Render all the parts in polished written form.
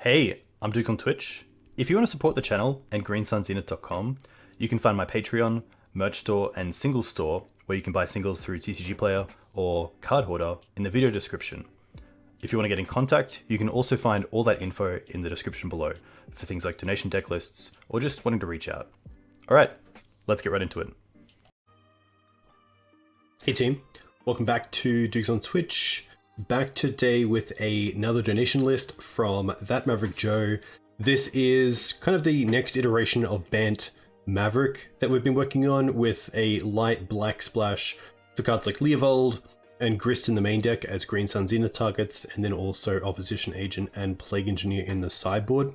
Hey, I'm Duke on Twitch. If you want to support the channel and greensunzenith.com, you can find my Patreon, merch store, and singles store, where you can buy singles through TCG Player or Card Hoarder in the video description. If you want to get in contact, you can also find all that info in the description below for things like donation deck lists or just wanting to reach out. Alright, let's get right into it. Hey team, welcome back to Dukes on Twitch. Back today with another donation list from That Maverick Joe. This is kind of the next iteration of BANT Maverick that we've been working on, with a light black splash for cards like Leovold and Grist in the main deck as Green Sun Zenith targets, and then also Opposition Agent and Plague Engineer in the sideboard,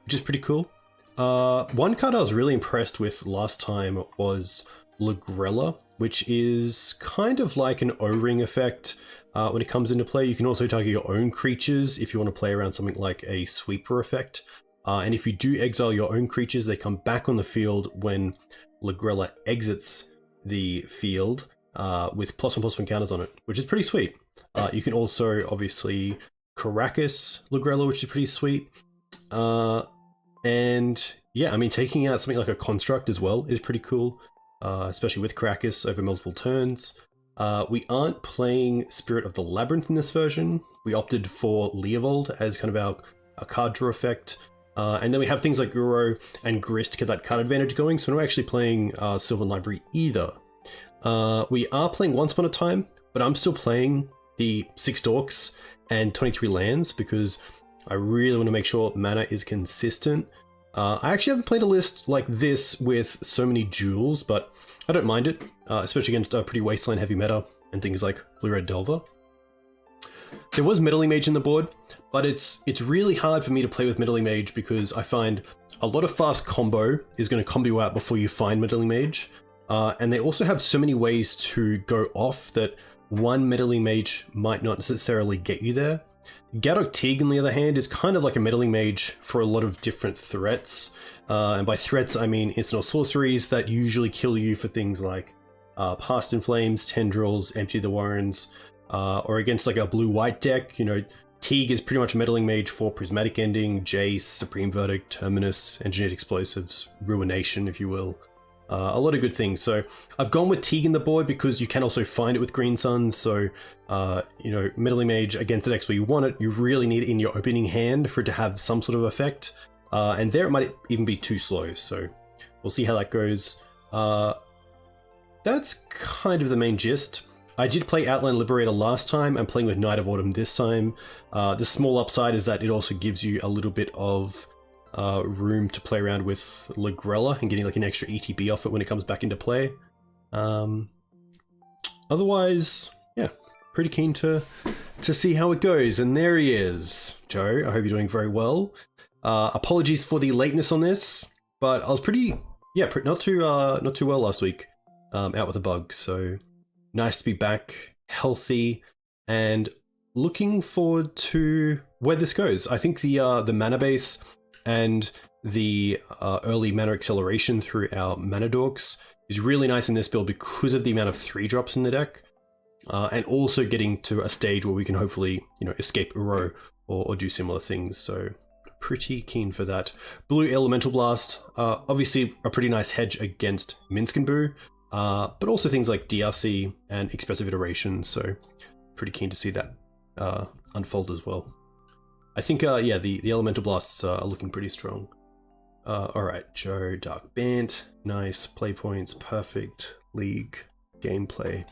which is pretty cool. One card I was really impressed with last time was Lagrella, which is kind of like an O-ring effect. When it comes into play, you can also target your own creatures if you want to play around something like a sweeper effect. And if you do exile your own creatures, they come back on the field when Lagrella exits the field with +1/+1 counters on it, which is pretty sweet. You can also obviously Caracas Lagrella, which is pretty sweet. And yeah, I mean, taking out something like a construct as well is pretty cool, especially with Caracas over multiple turns. We aren't playing Spirit of the Labyrinth in this version. We opted for Leovold as kind of our card draw effect. And then we have things like Uro and Grist to get that card advantage going, so we're not actually playing Sylvan Library either. We are playing Once Upon a Time, but I'm still playing the 6 Dorks and 23 lands because I really want to make sure mana is consistent. I actually haven't played a list like this with so many jewels, but I don't mind it, especially against a pretty wasteland heavy meta and things like Blue-Red Delver. There was Meddling Mage in the board, but it's really hard for me to play with Meddling Mage because I find a lot of fast combo is going to combo you out before you find Meddling Mage. And they also have so many ways to go off that one Meddling Mage might not necessarily get you there. Gaddock Teeg, on the other hand, is kind of like a Meddling Mage for a lot of different threats. And by threats, I mean instant or sorceries that usually kill you for things like Past in Flames, Tendrils, Empty the Warrens, or against like a blue-white deck. You know, Teeg is pretty much a Meddling Mage for Prismatic Ending, Jace, Supreme Verdict, Terminus, Engineered Explosives, Ruination, if you will. A lot of good things. So I've gone with Teeg in the board because you can also find it with Green Suns. So, you know, Meddling Mage against the decks where you want it, you really need it in your opening hand for it to have some sort of effect. And there it might even be too slow. So we'll see how that goes. That's kind of the main gist. I did play Outland Liberator last time. I'm playing with Knight of Autumn this time. The small upside is that it also gives you a little bit of room to play around with Lagrella and getting like an extra ETB off it when it comes back into play. Otherwise, yeah, pretty keen to see how it goes. And there he is, Joe. I hope you're doing very well. Apologies for the lateness on this, but I was not too well last week, out with a bug. So nice to be back, healthy, and looking forward to where this goes. I think the mana base and the early mana acceleration through our mana dorks is really nice in this build because of the amount of 3-drops in the deck, and also getting to a stage where we can hopefully, you know, escape Uro or do similar things. So pretty keen for that. Blue Elemental Blast, obviously a pretty nice hedge against Minsk and Boo, but also things like DRC and Expressive Iteration. So pretty keen to see that unfold as well. I think, yeah, the Elemental Blasts are looking pretty strong. Alright, Joe, Dark Bant, nice, play points, perfect, league, gameplay.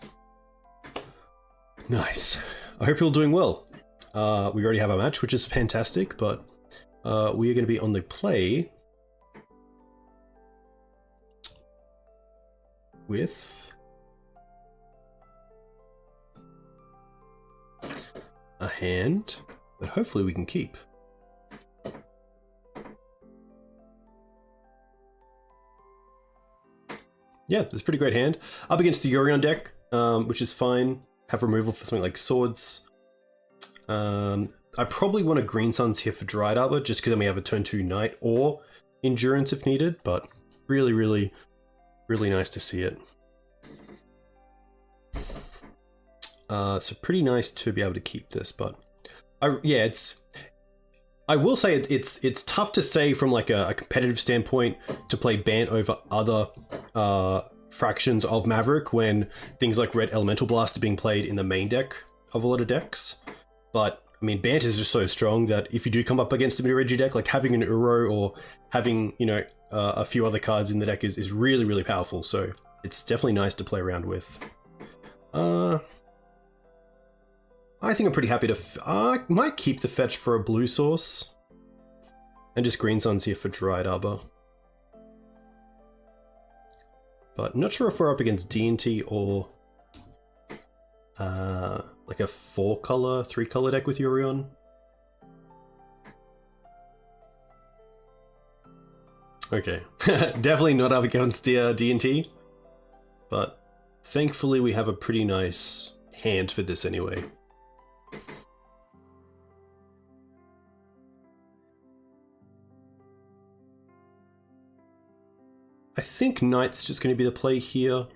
Nice. I hope you're all doing well. We already have a match, which is fantastic, but we are going to be on the play with a hand that hopefully we can keep. Yeah, it's a pretty great hand. Up against the Yorion deck, which is fine. Have removal for something like Swords. I probably want a Green Suns here for Dried Arbor, just because then we have a turn 2 Knight or Endurance if needed, but really, really, really nice to see it. So pretty nice to be able to keep this, but yeah, I will say it's tough to say from like a competitive standpoint to play BANT over other fractions of Maverick when things like Red Elemental Blast are being played in the main deck of a lot of decks. But I mean, BANT is just so strong that if you do come up against a midrange deck, like having an Uro or having, you know, a few other cards in the deck is really, really powerful. So it's definitely nice to play around with. I think I'm pretty happy to... I might keep the fetch for a blue source. And just Green Sun's here for Dried Arbor. But not sure if we're up against D&T or... like a 4-color, 3-color deck with Yorion. Okay. Definitely not up against D&T. But thankfully we have a pretty nice hand for this anyway. I think Knight's just going to be the play here.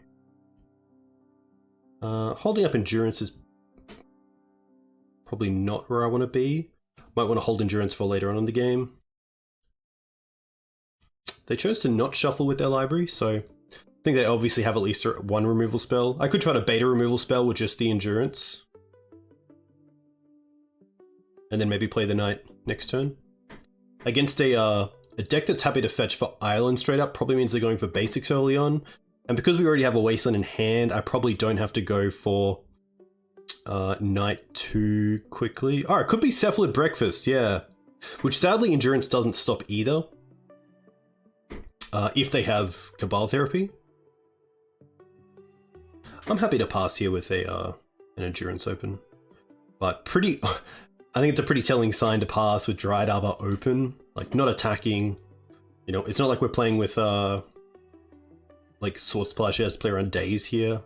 Holding up Endurance is probably not where I want to be. Might want to hold Endurance for later on in the game. They chose to not shuffle with their library, so I think they obviously have at least one removal spell. I could try to beta removal spell with just the Endurance. And then maybe play the Knight next turn. Against a deck that's happy to fetch for Island straight up probably means they're going for basics early on. And because we already have a Wasteland in hand, I probably don't have to go for Knight too quickly. Oh, it could be Cephalid Breakfast, yeah. Which sadly Endurance doesn't stop either. If they have Cabal Therapy. I'm happy to pass here with an Endurance open. But pretty... I think it's a pretty telling sign to pass with Dried Arbor open. Like, not attacking. You know, it's not like we're playing with, like, Sword Splash as play around Daze here.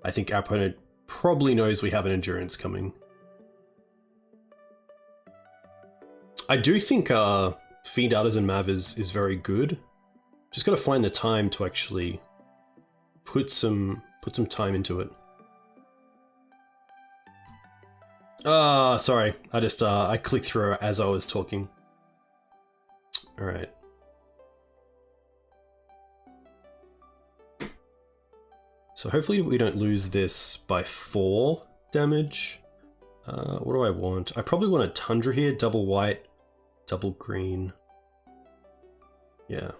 I think our opponent probably knows we have an Endurance coming. I do think Fiend Artisan Mav is very good. Just gotta find the time to actually put some time into it. Sorry. I just, I clicked through as I was talking. Alright. So hopefully we don't lose this by 4 damage. What do I want? I probably want a Tundra here, double white, double green. Yeah.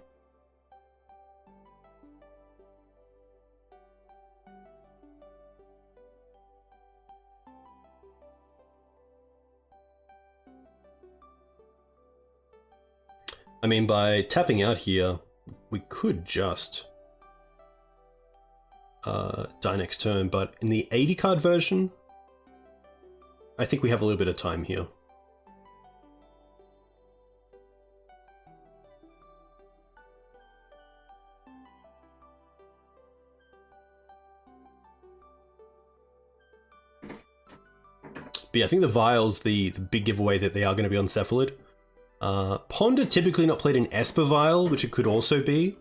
I mean, by tapping out here, we could just die next turn, but in the 80 card version, I think we have a little bit of time here. But yeah, I think the Vial's the big giveaway that they are going to be on Cephalid. Pond are typically not played in Esper Vial, which it could also be.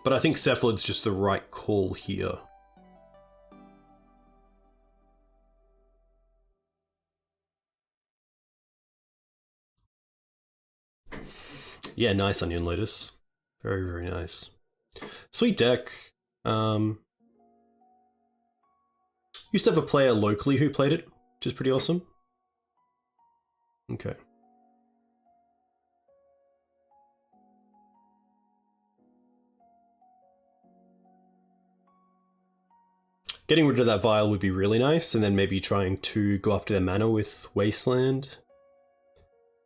But I think Cephalid's just the right call here. Yeah, nice Onion Lotus. Very, very nice. Sweet deck. Used to have a player locally who played it, which is pretty awesome. Okay. Getting rid of that Vial would be really nice, and then maybe trying to go after their mana with Wasteland.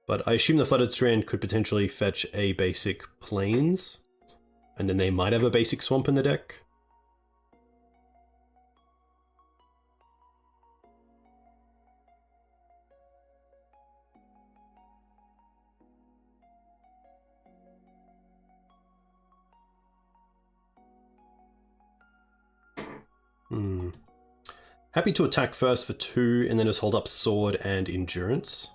But I assume the Flooded Strand could potentially fetch a basic Plains, and then they might have a basic Swamp in the deck. Happy to attack first for 2, and then just hold up Sword and Endurance.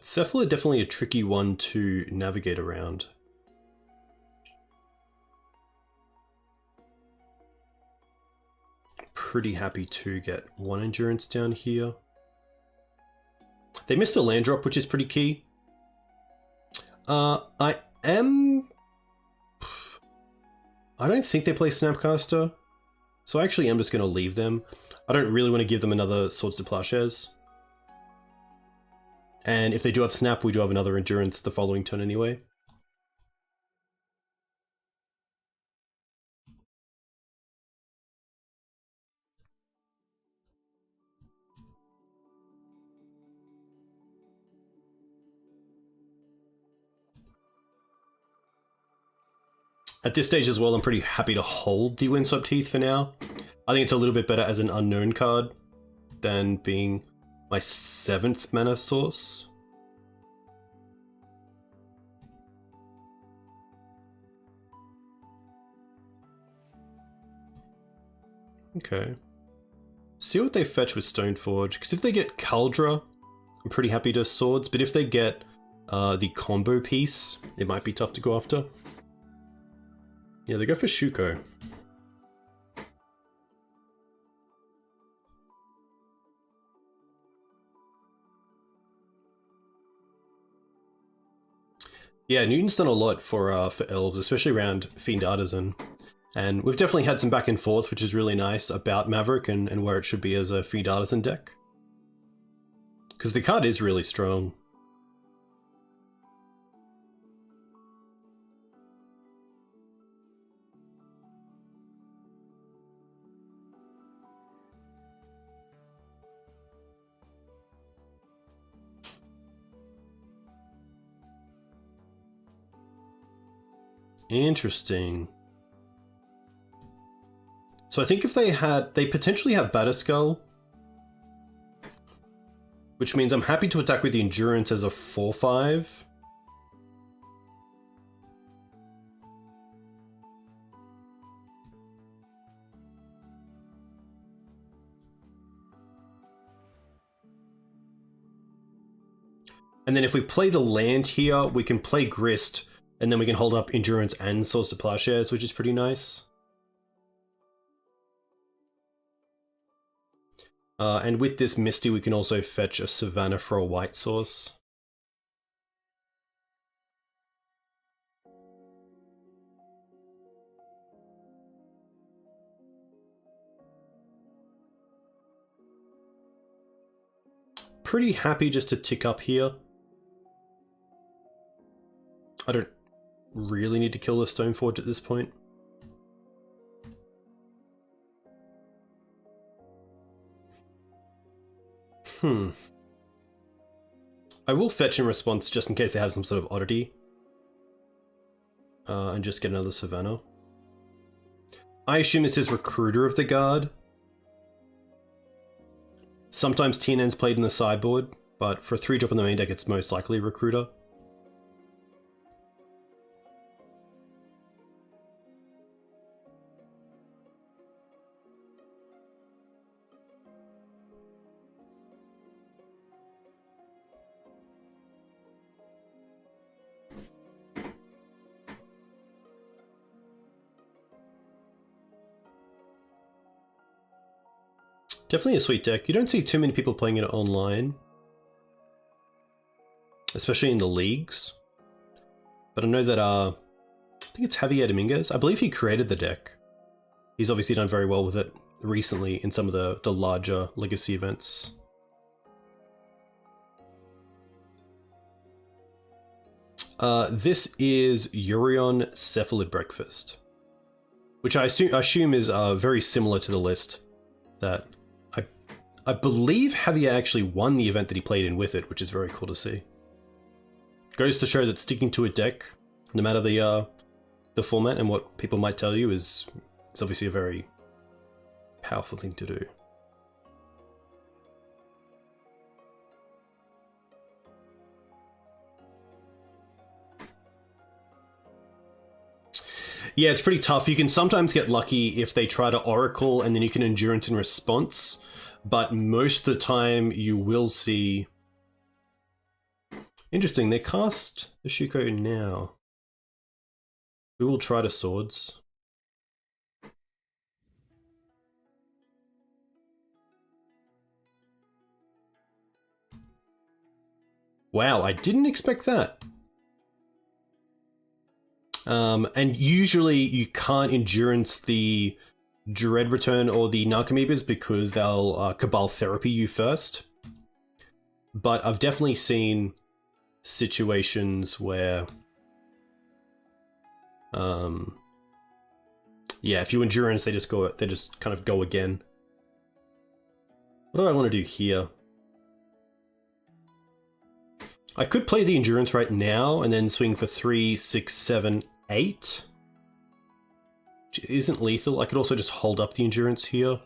Cephalid definitely a tricky one to navigate around. Pretty happy to get 1 endurance down here. They missed a land drop, which is pretty key. I don't think they play Snapcaster, so I actually am just going to leave them. I don't really want to give them another Swords to Plowshares. And if they do have Snap, we do have another Endurance the following turn anyway. At this stage as well, I'm pretty happy to hold the Windswept Heath for now. I think it's a little bit better as an unknown card than being my 7th mana source. Okay. See what they fetch with Stoneforge, because if they get Kaldra, I'm pretty happy to swords, but if they get the combo piece, it might be tough to go after. Yeah, they go for Shuko. Yeah, Newton's done a lot for elves, especially around Fiend Artisan. And we've definitely had some back and forth, which is really nice, about Maverick and where it should be as a Fiend Artisan deck. Because the card is really strong. Interesting. So I think if they potentially have Batterskull, which means I'm happy to attack with the Endurance as a 4/5. And then if we play the land here, we can play Grist, and then we can hold up Endurance and Swords to Plowshares, which is pretty nice. And with this Misty, we can also fetch a Savannah for a white source. Pretty happy just to tick up here. I don't really need to kill the Stoneforge at this point. I will fetch in response just in case they have some sort of oddity. And just get another Savannah. I assume this is Recruiter of the Guard. Sometimes TNN's played in the sideboard, but for a 3-drop in the main deck, it's most likely Recruiter. Definitely a sweet deck. You don't see too many people playing it online, especially in the leagues. But I know that, I think it's Javier Dominguez. I believe he created the deck. He's obviously done very well with it recently in some of the larger legacy events. This is Urion Cephalid Breakfast, which I assume is very similar to the list that I believe Javier actually won the event that he played in with it, which is very cool to see. Goes to show that sticking to a deck, no matter the format and what people might tell you, is obviously a very powerful thing to do. Yeah, it's pretty tough. You can sometimes get lucky if they try to Oracle and then you can Endurance in response, but most of the time you will see Interesting, they cast the Shuko now. We will try to swords. Wow, I didn't expect that. And usually you can't endurance the Dread Return or the Narcomoebas because they'll Cabal Therapy you first. But I've definitely seen situations where, yeah, if you endurance, they just kind of go again. What do I want to do here? I could play the endurance right now and then swing for 3, 6, 7, 8. Which isn't lethal. I could also just hold up the endurance here.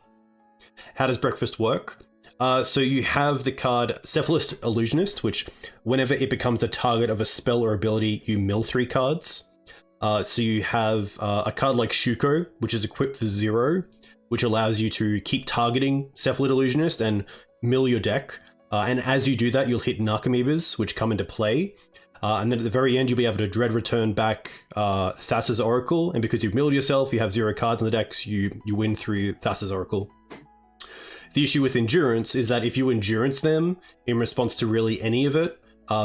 How does breakfast work? So you have the card Cephalid Illusionist, which whenever it becomes the target of a spell or ability, you mill 3 cards. So you have a card like Shuko, which is equipped for 0, which allows you to keep targeting Cephalid Illusionist and mill your deck. And as you do that, you'll hit Narcomoebas, which come into play. And then at the very end, you'll be able to Dread Return back Thassa's Oracle. And because you've milled yourself, you have 0 cards in the decks, you win through Thassa's Oracle. The issue with Endurance is that if you Endurance them in response to really any of it,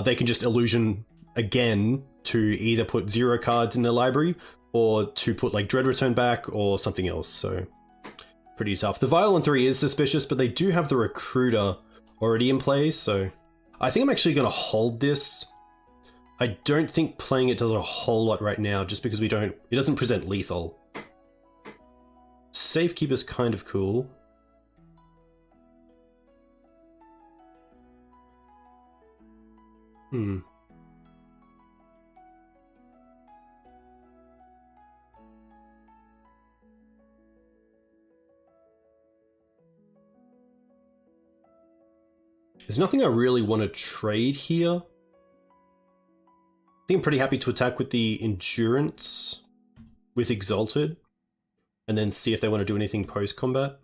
they can just Illusion again to either put 0 cards in their library or to put like Dread Return back or something else. So pretty tough. The Violent 3 is suspicious, but they do have the Recruiter already in play, so I think I'm actually going to hold this. I don't think playing it does a whole lot right now, just because it doesn't present lethal. Safekeeper's kind of cool. There's nothing I really want to trade here. I think I'm pretty happy to attack with the Endurance with Exalted and then see if they want to do anything post-combat.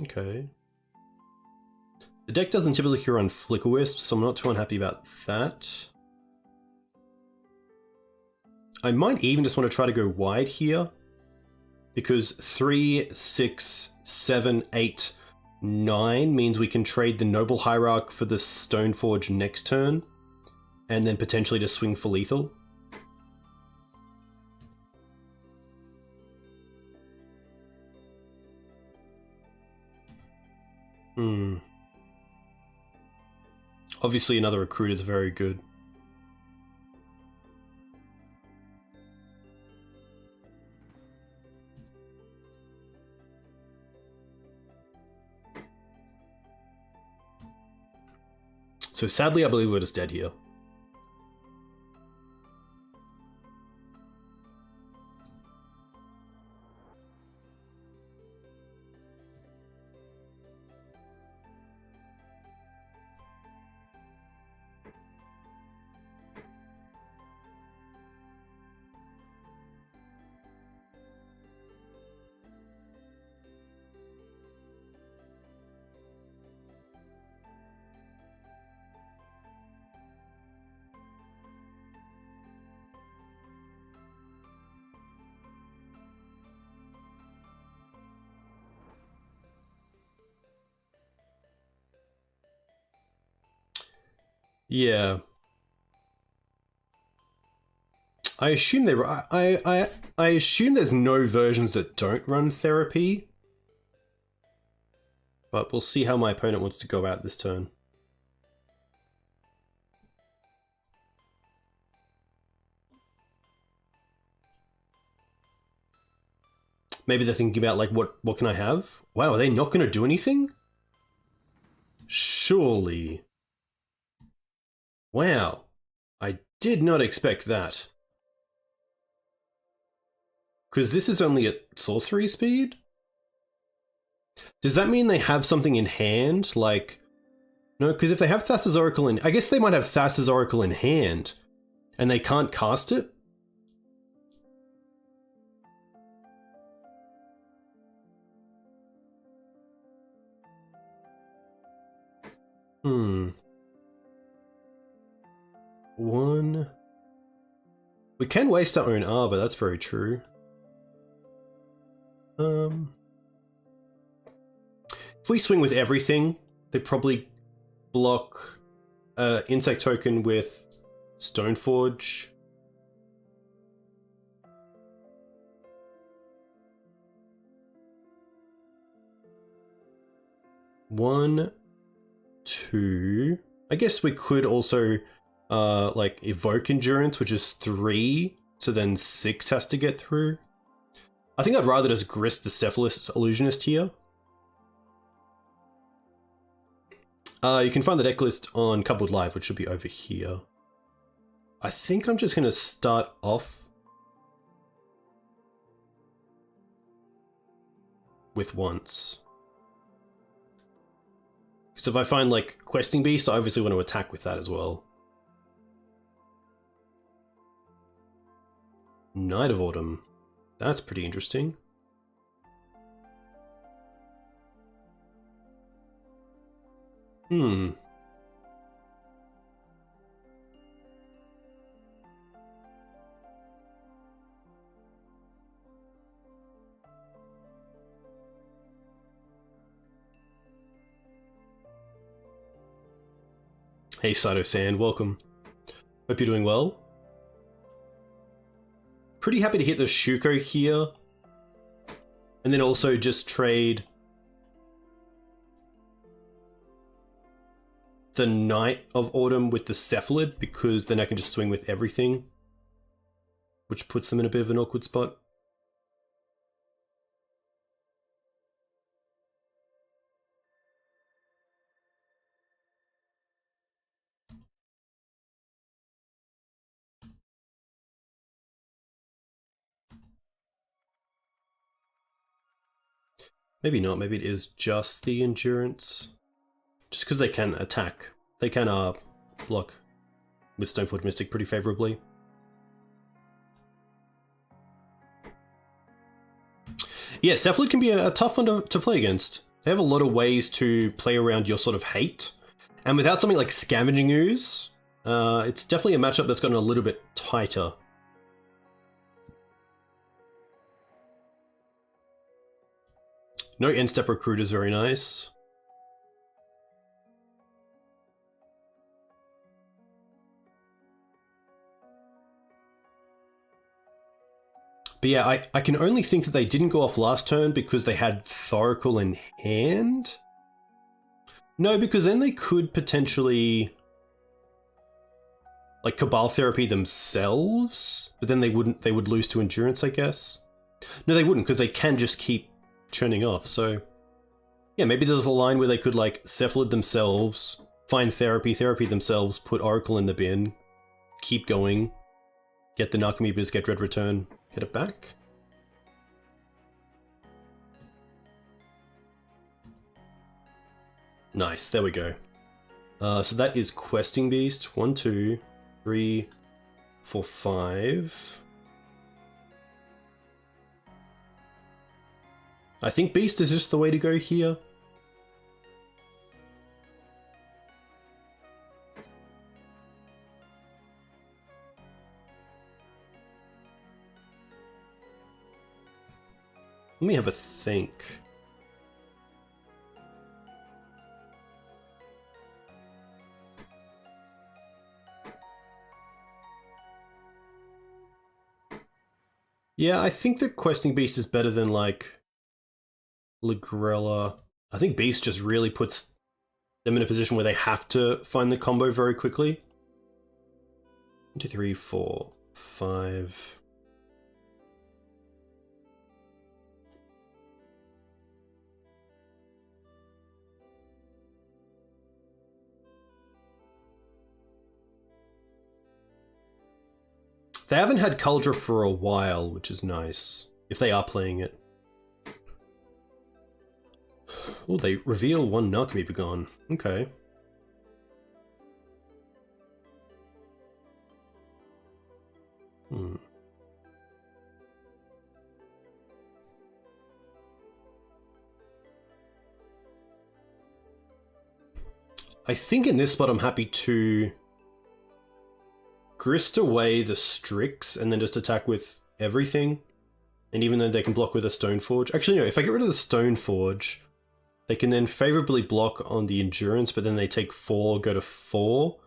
Okay. The deck doesn't typically run Flicker Wisp, so I'm not too unhappy about that. I might even just want to try to go wide here, because 3, 6, 7, 8, 9 means we can trade the Noble Hierarch for the Stoneforge next turn, and then potentially just swing for lethal. Obviously another Recruiter is very good. So sadly, I believe we're just dead here. Yeah. I assume I assume there's no versions that don't run therapy. But we'll see how my opponent wants to go out this turn. Maybe they're thinking about, like, what can I have? Wow, are they not going to do anything? Surely. Wow. I did not expect that. Because this is only at sorcery speed? Does that mean they have something in hand? Like... No, because if they have Thassa's Oracle in... I guess they might have Thassa's Oracle in hand. And they can't cast it? One. We can waste our own arbor, that's very true. If we swing with everything, they probably block insect token with Stoneforge. One, two. I guess we could also like evoke endurance, which is 3, so then 6 has to get through. I think I'd rather just grist the Cephalid Illusionist here. You can find the deck list on Cupboard Live, which should be over here. I think I'm just going to start off with once. Because if I find, like, Questing Beast, I obviously want to attack with that as well. Night of Autumn. That's pretty interesting. Hey Sato-san, welcome. Hope you're doing well. Pretty happy to hit the Shuko here. And then also just trade the Night of Autumn with the Cephalid, because then I can just swing with everything, which puts them in a bit of an awkward spot. Maybe not, maybe it is just the endurance. Just because they can attack. They can block with Stoneforge Mystic pretty favorably. Yeah, Cephalid can be a tough one to play against. They have a lot of ways to play around your sort of hate. And without something like Scavenging Ooze, it's definitely a matchup that's gotten a little bit tighter. No end-step recruit is very nice. But yeah, I can only think that they didn't go off last turn because they had Thoracle in hand? No, because then they could potentially like Cabal Therapy themselves, but then they would lose to Endurance, I guess. No, they wouldn't, because they can just keep churning off, so yeah, maybe there's a line where they could like Cephalid themselves, find Therapy themselves, put Oracle in the bin, keep going, get the Narcomoebas, get Dread Return, get it back. Nice, there we go. So that is Questing Beast. 1, 2, 3, 4, 5. I think Beast is just the way to go here. Let me have a think. Yeah, I think that Questing Beast is better than, like, Lagrella. I think Beast just really puts them in a position where they have to find the combo very quickly. 1, 2, 3, 4, 5... They haven't had Cauldron for a while, which is nice, if they are playing it. Oh, they reveal one Narcomoeba gone. Okay. I think in this spot I'm happy to Grist away the Strix and then just attack with everything. And even though they can block with a Stoneforge... Actually, no, if I get rid of the Stoneforge, they can then favorably block on the Endurance, but then they take 4, go to 4.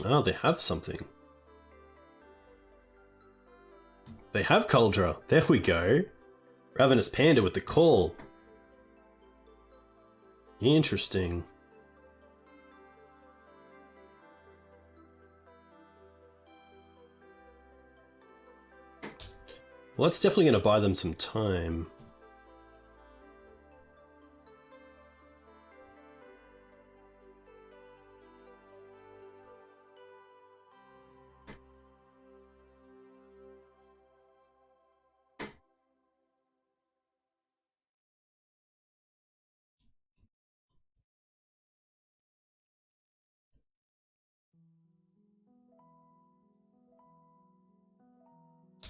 Oh, they have something. They have Cauldra. There we go. Ravenous Panda with the call. Interesting. Well, that's definitely going to buy them some time.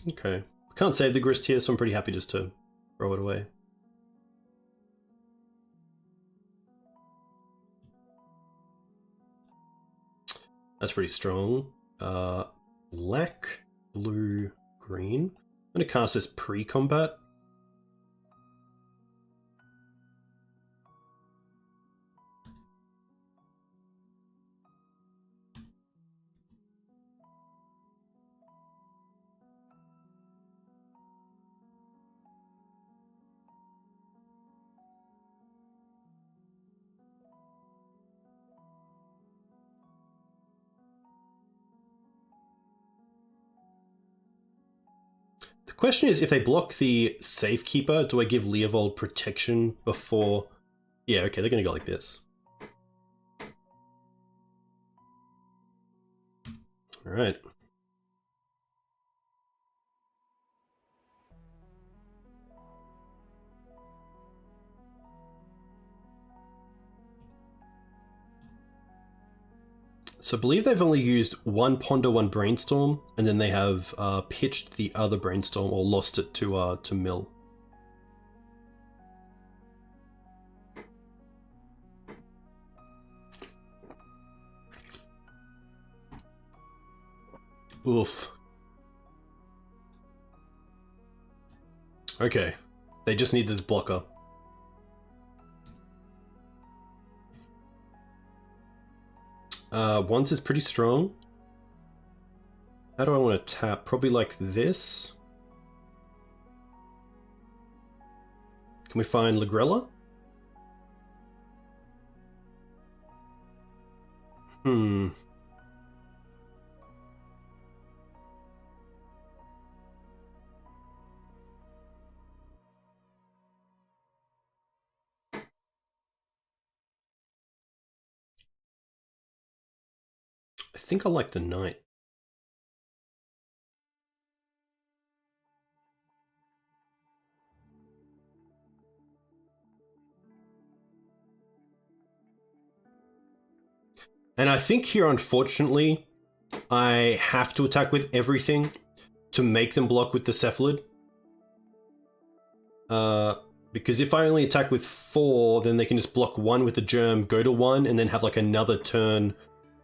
Okay. Can't save the Grist here, so I'm pretty happy just to throw it away. That's pretty strong. Black, blue, green. I'm going to cast this pre-combat. The question is, if they block the Safekeeper, do I give Leovold protection before... Yeah, okay, they're going to go like this. Alright. So I believe they've only used one Ponder, one Brainstorm, and then they have pitched the other Brainstorm, or lost it to Mill. Oof. Okay. They just needed the blocker. Once is pretty strong. How do I want to tap? Probably like this. Can we find Lagrella? I think I like the Knight. And I think here, unfortunately, I have to attack with everything to make them block with the Cephalid. Because if I only attack with 4, then they can just block 1 with the Germ, go to 1, and then have like another turn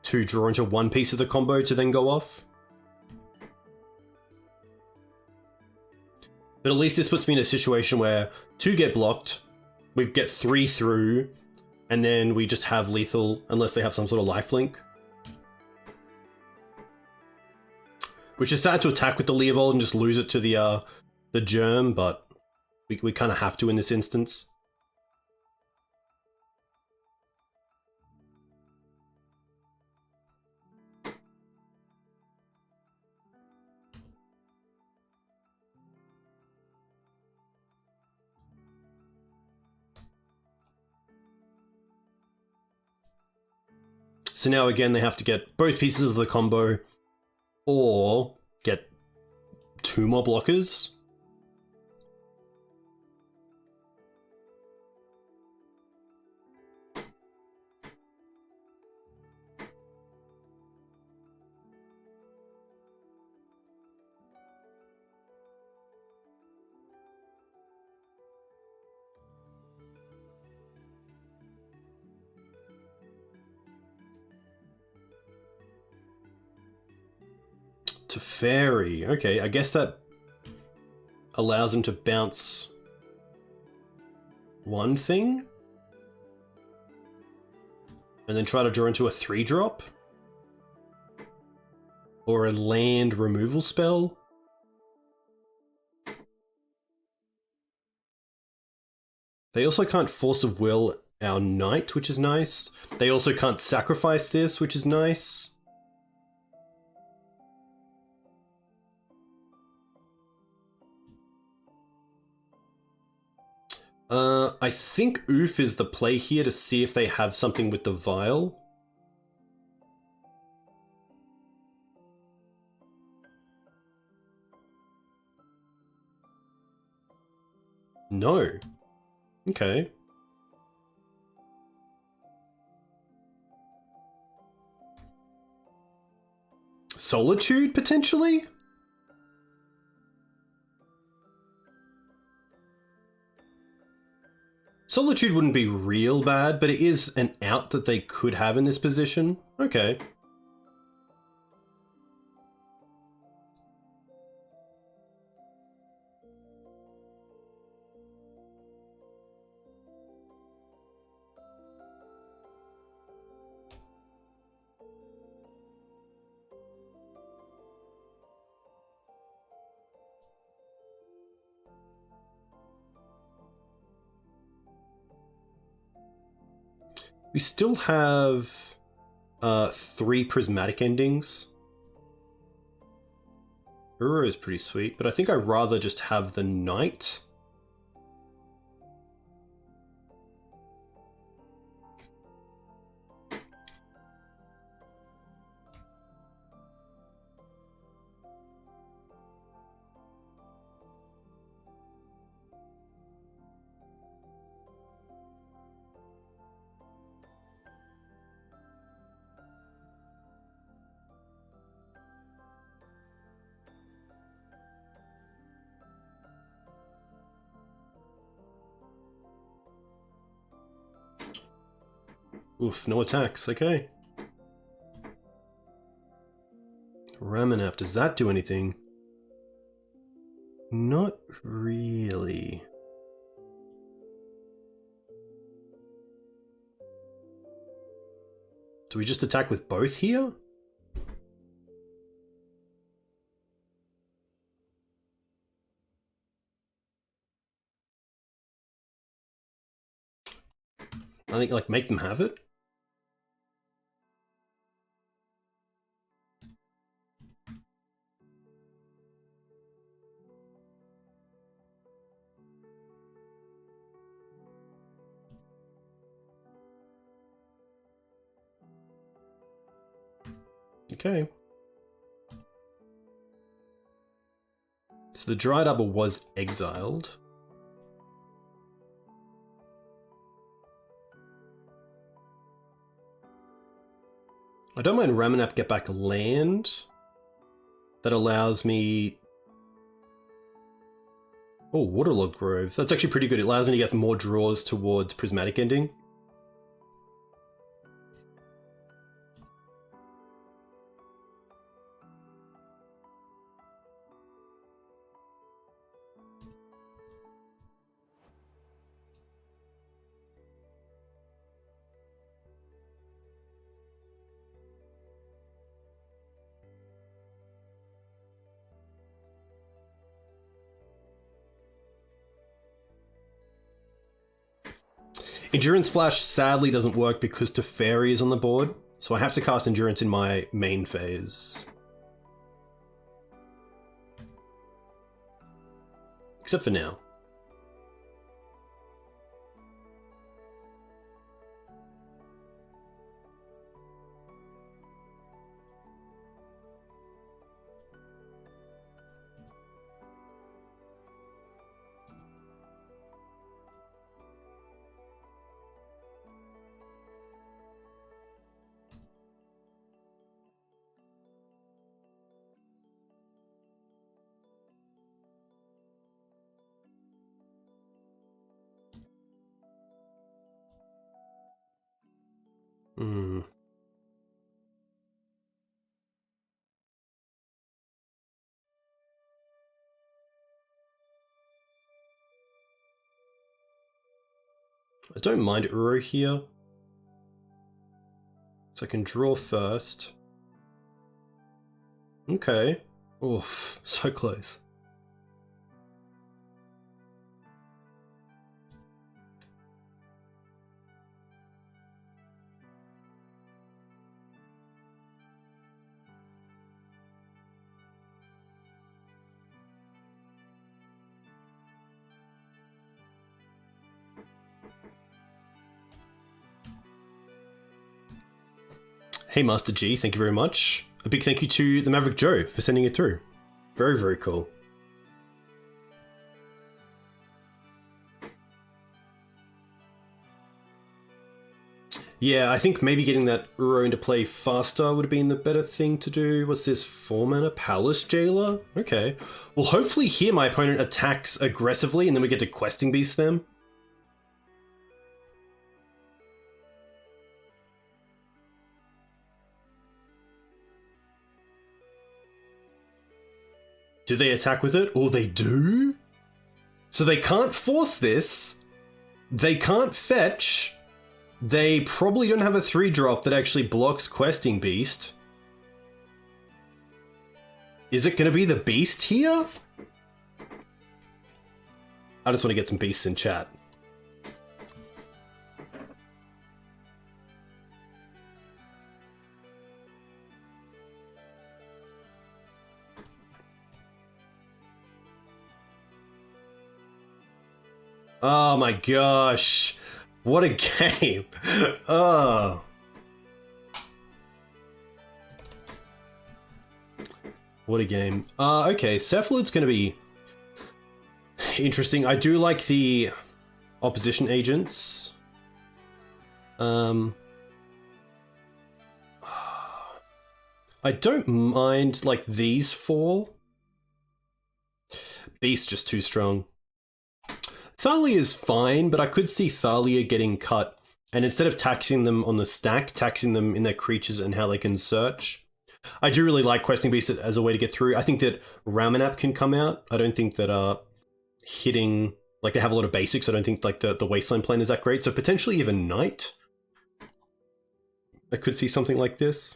to draw into one piece of the combo to then go off. But at least this puts me in a situation where 2 get blocked, we get 3 through, and then we just have lethal unless they have some sort of lifelink. Which is sad to attack with the Leovold and just lose it to the Germ, but we kind of have to in this instance. So now again they have to get both pieces of the combo or get 2 more blockers. To fairy. Okay, I guess that allows him to bounce one thing and then try to draw into a 3-drop or a land removal spell. They also can't Force of Will our knight, which is nice. They also can't sacrifice this, which is nice. I think Oof is the play here to see if they have something with the vial. No. Okay. Solitude, potentially? Solitude wouldn't be real bad, but it is an out that they could have in this position. Okay. We still have 3 prismatic endings. Uro is pretty sweet, but I think I'd rather just have the knight. Oof, no attacks, okay. Ramanap, does that do anything? Not really. Do we just attack with both here? I think, like, make them have it? Okay. So the Dry Double was exiled. I don't mind Ramanap get back land. That allows me... Oh, Waterlogged Grove. That's actually pretty good. It allows me to get more draws towards Prismatic Ending. Endurance Flash sadly doesn't work because Teferi is on the board, so I have to cast Endurance in my main phase. Except for now. I don't mind Uro here. So I can draw first. Okay. Oof, so close. Hey Master G, thank you very much. A big thank you to the Maverick Joe for sending it through. Very, very cool. Yeah, I think maybe getting that Uro into play faster would have been the better thing to do. What's this? 4-mana Palace Jailer? Okay. Well, hopefully here my opponent attacks aggressively and then we get to Questing Beast them. Do they attack with it? Oh, they do? So they can't force this. They can't fetch. They probably don't have a 3-drop that actually blocks Questing Beast. Is it going to be the Beast here? I just want to get some beasts in chat. Oh my gosh. What a game. Oh. What a game. Okay, Cephalid's going to be interesting. I do like the opposition agents. I don't mind, like, these 4. Beast just too strong. Thalia is fine, but I could see Thalia getting cut, and instead of taxing them on the stack, taxing them in their creatures and how they can search. I do really like Questing Beast as a way to get through. I think that Ramanap can come out. I don't think that hitting... Like, they have a lot of basics. I don't think, like, the Wasteland plan is that great. So potentially even Knight. I could see something like this.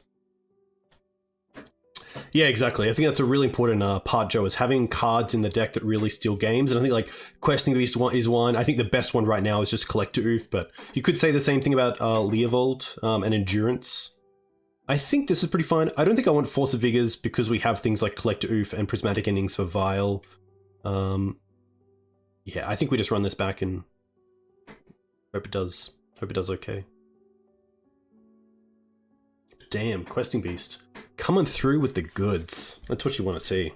Yeah, exactly. I think that's a really important part, Joe, is having cards in the deck that really steal games. And I think, like, Questing Beast is one. I think the best one right now is just Collector Oof, but you could say the same thing about Leovold and Endurance. I think this is pretty fine. I don't think I want Force of Vigors because we have things like Collector Oof and Prismatic Endings for Vile. Yeah, I think we just run this back and hope it does okay. Damn, Questing Beast. Coming through with the goods. That's what you want to see.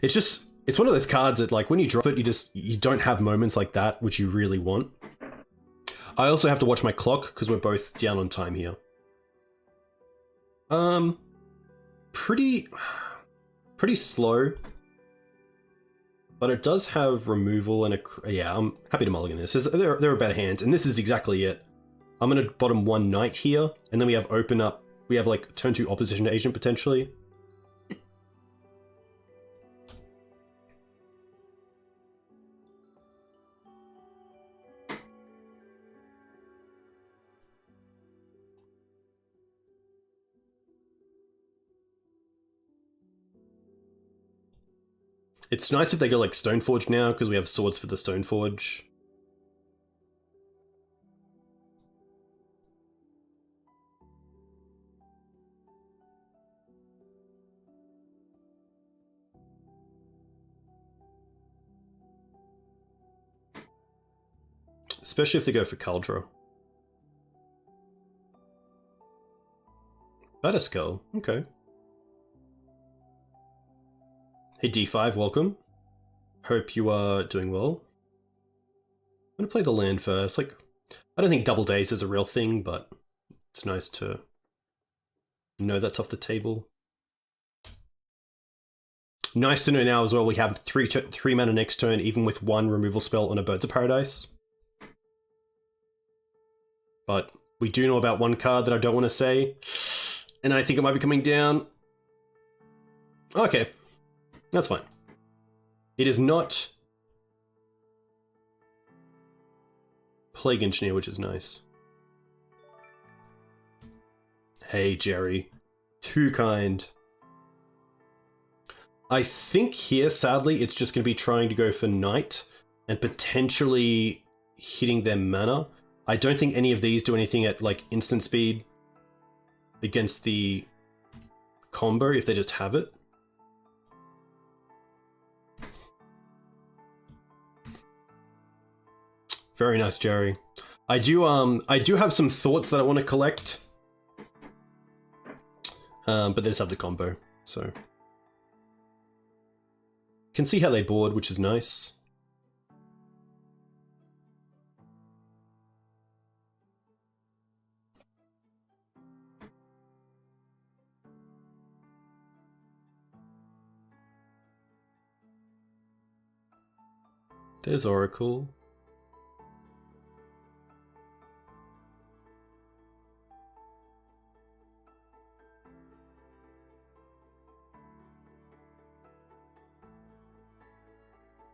It's one of those cards that, like, when you drop it, you don't have moments like that, which you really want. I also have to watch my clock, because we're both down on time here. Pretty slow. But it does have removal and yeah, I'm happy to mulligan this. There are better hands, and this is exactly it. I'm going to bottom 1 Knight here, and then we have open up. We have, like, turn 2 opposition agent, potentially. It's nice if they go, like, Stoneforge now, because we have swords for the Stoneforge. Especially if they go for Kaldra. Batterskull, okay. Hey D5, welcome. Hope you are doing well. I'm gonna play the land first. Like, I don't think Double Days is a real thing, but it's nice to know that's off the table. Nice to know now as well we have 3 mana next turn, even with 1 removal spell on a Birds of Paradise. But we do know about 1 card that I don't want to say, and I think it might be coming down. Okay, that's fine. It is not... Plague Engineer, which is nice. Hey, Jerry. Too kind. I think here, sadly, it's just going to be trying to go for Knight and potentially hitting their mana. I don't think any of these do anything at, like, instant speed against the combo if they just have it. Very nice, Jerry. I do have some thoughts that I want to collect. But they just have the combo, so... Can see how they board, which is nice. There's Oracle.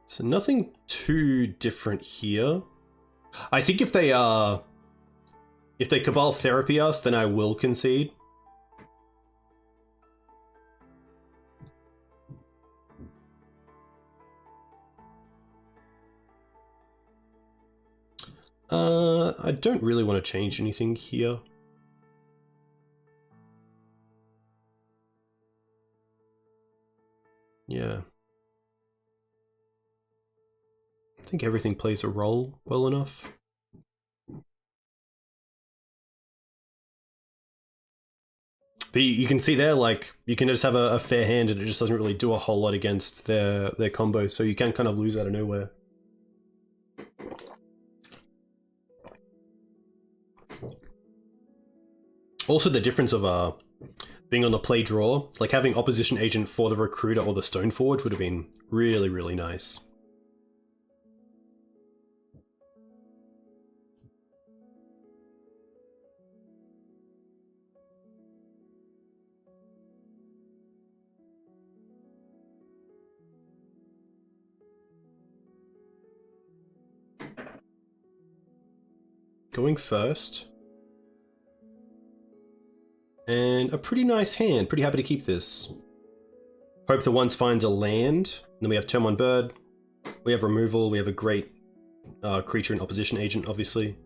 So nothing too different here. I think if they Cabal Therapy us, then I will concede. I don't really want to change anything here. Yeah. I think everything plays a role well enough. But you can see there, like, you can just have a fair hand and it just doesn't really do a whole lot against their combo, so you can kind of lose out of nowhere. Also, the difference of being on the play draw, like having opposition agent for the Recruiter or the Stoneforge would have been really, really nice. Going first. And a pretty nice hand. Pretty happy to keep this. Hope the Once finds a land. Then we have Turn 1 Bird. We have removal. We have a great creature and opposition agent, obviously.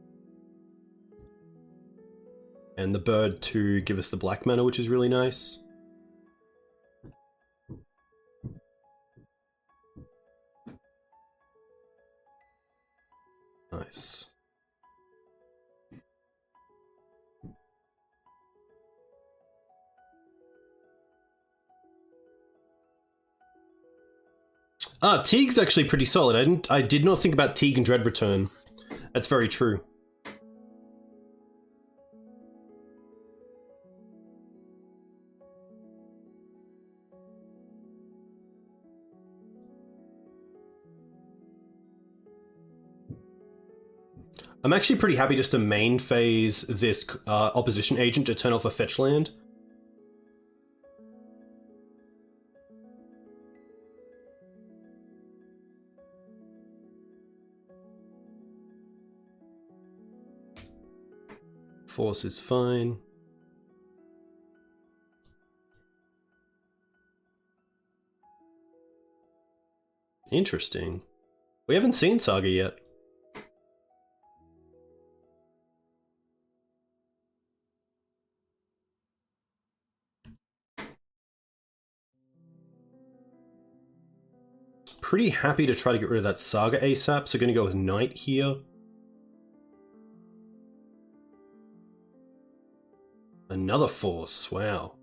And the bird to give us the black mana, which is really nice. Nice. Teeg's actually pretty solid. I did not think about Teeg and Dread Return. That's very true. I'm actually pretty happy just to main phase this opposition agent to turn off a fetch land. Force is fine. Interesting. We haven't seen Saga yet. Pretty happy to try to get rid of that Saga ASAP, so gonna go with Knight here. Another Force, wow.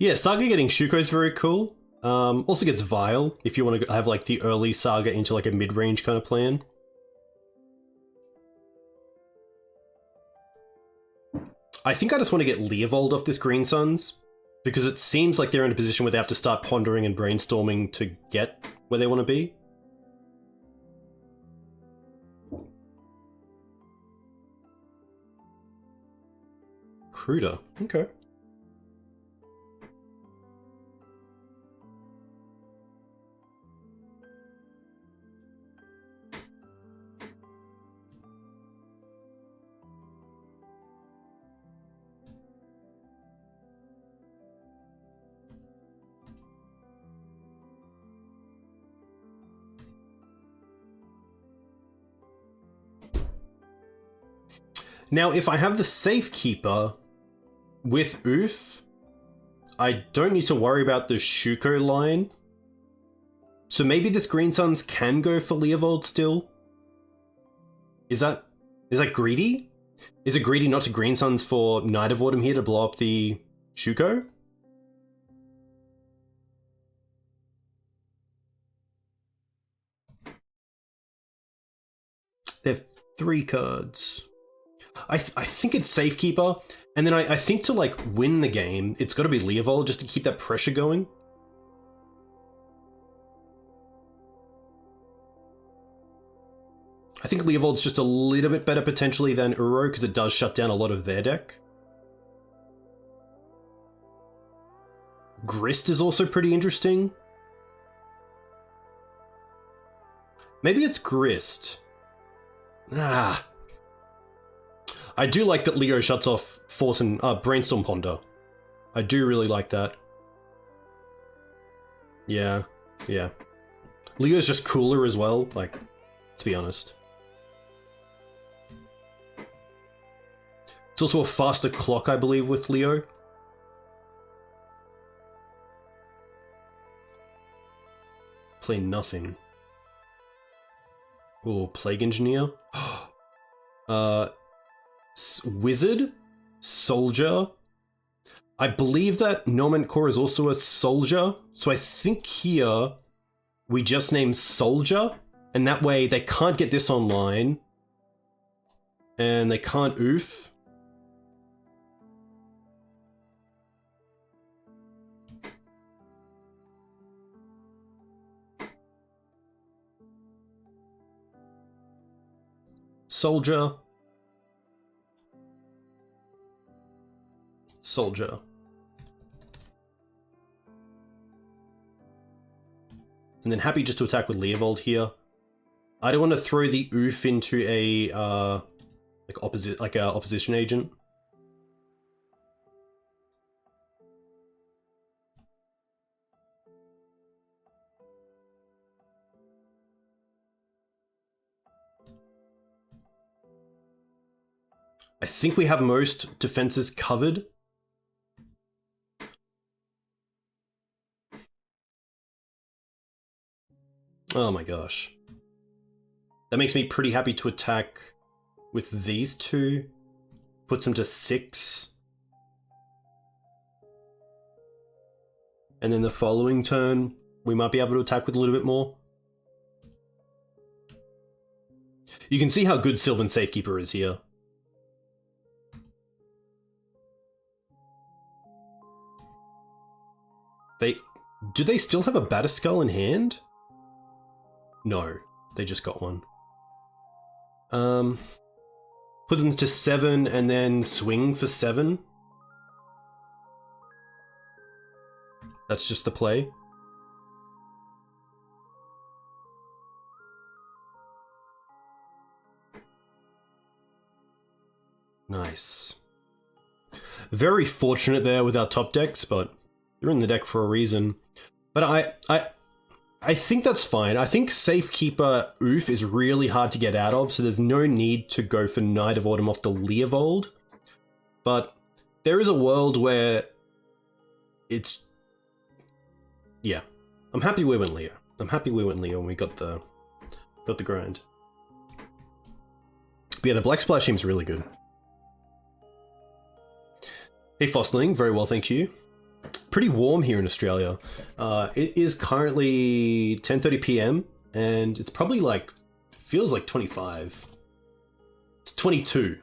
Yeah, Saga getting Shuko is very cool. Also gets Vile if you want to have like the early Saga into like a mid-range kind of plan. I think I just want to get Leovold off this Green Suns, because it seems like they're in a position where they have to start pondering and brainstorming to get where they want to be. Cruder, okay. Now, if I have the Safekeeper with Oof, I don't need to worry about the Shuko line. So maybe this Green Suns can go for Leovold still? Is that greedy? Is it greedy not to Green Suns for Night of Autumn here to blow up the Shuko? They have 3 cards. I think it's Safekeeper, and then I think to like win the game, it's got to be Leovold just to keep that pressure going. I think Leovold's just a little bit better potentially than Uro because it does shut down a lot of their deck. Grist is also pretty interesting. Maybe it's Grist. Ah. I do like that Leo shuts off Force and Brainstorm Ponder. I do really like that. Yeah, yeah. Leo's just cooler as well, like, let's be honest. It's also a faster clock, I believe, with Leo. Play nothing. Oh, Plague Engineer. Wizard? Soldier? I believe that Normant Core is also a soldier, so I think here we just name Soldier, and that way they can't get this online, and they can't oof. Soldier. Soldier. And then happy just to attack with Leovold here. I don't want to throw the oof into a opposition agent. I think we have most defenses covered. Oh my gosh. That makes me pretty happy to attack with these two. Puts them to 6. And then the following turn, we might be able to attack with a little bit more. You can see how good Sylvan Safekeeper is here. Do they still have a Batterskull in hand? No, they just got one. Put them to 7 and then swing for 7. That's just the play. Nice. Very fortunate there with our top decks, but they're in the deck for a reason. But I think that's fine. I think Safekeeper Oof is really hard to get out of, so there's no need to go for Night of Autumn off the Leovold. But there is a world where it's... Yeah. I'm happy we went Leo. I'm happy we went Leo and we got the grind. But yeah, the Black Splash seems really good. Hey Fostling, very well, thank you. pretty warm here in Australia. It is currently 10:30 p.m. and it's probably like, feels like 25. It's 22.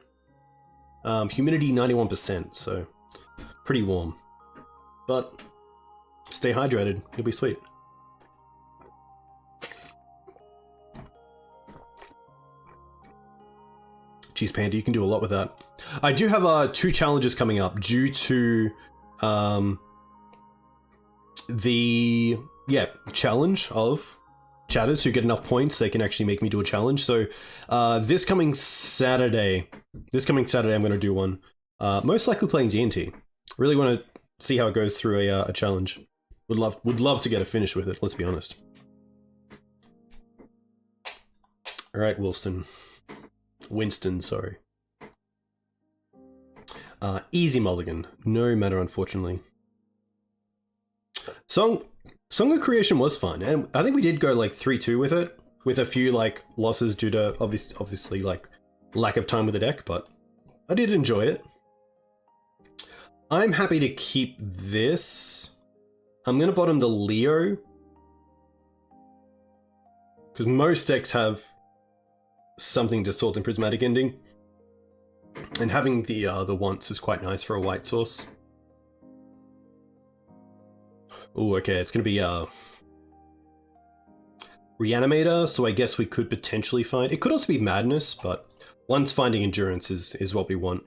Humidity 91%, so pretty warm. But stay hydrated, you'll be sweet. Geez, Panda, you can do a lot with that. I do have 2 challenges coming up due to the challenge of chatters who get enough points they can actually make me do a challenge. So this coming Saturday I'm going to do one. Most likely playing D&T. Really want to see how it goes through a challenge. Would love to get a finish with it, let's be honest. All right, Winston, sorry. Easy mulligan. No matter, unfortunately. Song of Creation was fun, and I think we did go like 3-2 with it, with a few like losses due to obviously like lack of time with the deck, but I did enjoy it. I'm happy to keep this. I'm gonna bottom the Leo, because most decks have something to Salt and Prismatic Ending, and having the once is quite nice for a white source. Oh, okay, it's gonna be Reanimator, so I guess we could potentially find... It could also be Madness, but once finding Endurance is what we want.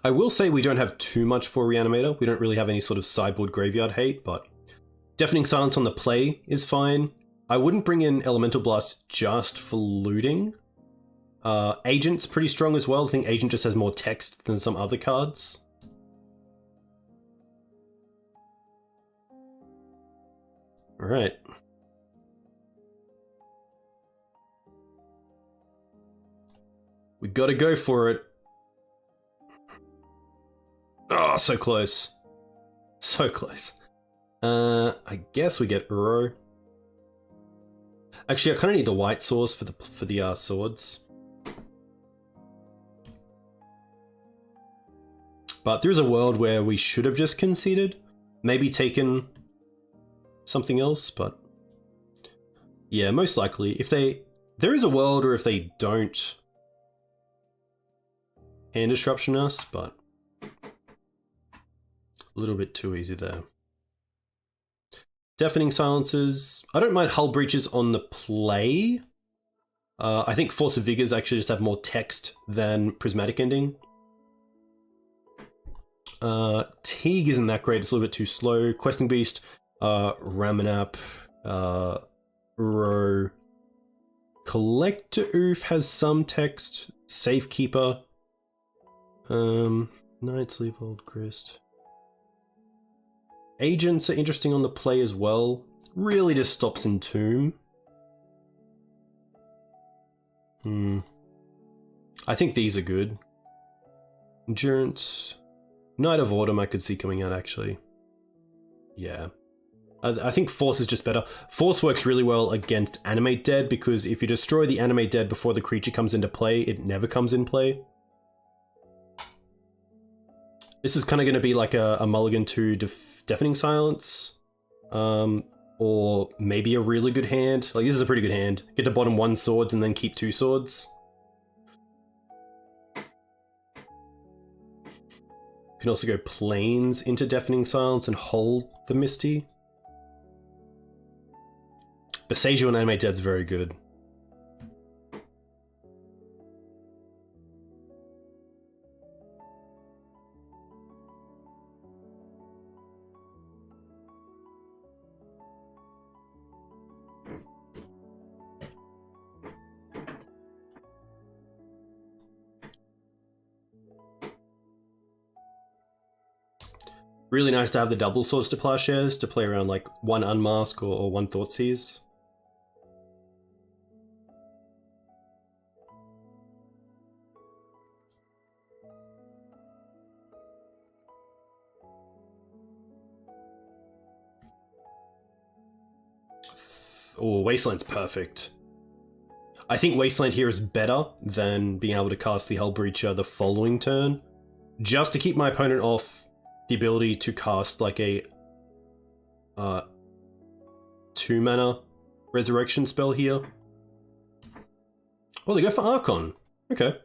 I will say we don't have too much for Reanimator. We don't really have any sort of sideboard graveyard hate, but Deafening Silence on the play is fine. I wouldn't bring in Elemental Blast just for looting. Agent's pretty strong as well. I think Agent just has more text than some other cards. Alright. We gotta go for it. Oh, so close. So close. I guess we get Uro. Actually, I kind of need the white source for the swords. But there is a world where we should have just conceded. Maybe taken something else, but... Yeah, most likely. If they... There is a world where if they don't hand disruption us, but... A little bit too easy there. Deafening Silences. I don't mind Hull Breaches on the play. I think Force of Vigors actually just have more text than Prismatic Ending. Teeg isn't that great, it's a little bit too slow. Questing Beast, Ramanap, Uro. Collector Oof has some text. Safekeeper. Knight's Leopold Grist. Agents are interesting on the play as well. Really just stops in Tomb. I think these are good. Endurance. Knight of Autumn I could see coming out, actually. Yeah. I think Force is just better. Force works really well against Animate Dead, because if you destroy the Animate Dead before the creature comes into play, it never comes in play. This is kind of going to be like a mulligan to Deafening Silence. Or maybe a really good hand. Like, this is a pretty good hand. Get to bottom 1 swords and then keep 2 swords. You can also go Plains into Deafening Silence and hold the Misty. Besagio and Animate Dead's very good. Really nice to have the double Swords to Plowshares to play around like 1 Unmask or 1 Thoughtseize. Oh, Wasteland's perfect. I think Wasteland here is better than being able to cast the Hull Breacher the following turn, just to keep my opponent off the ability to cast like a 2-mana resurrection spell here. Oh, they go for Archon. Okay.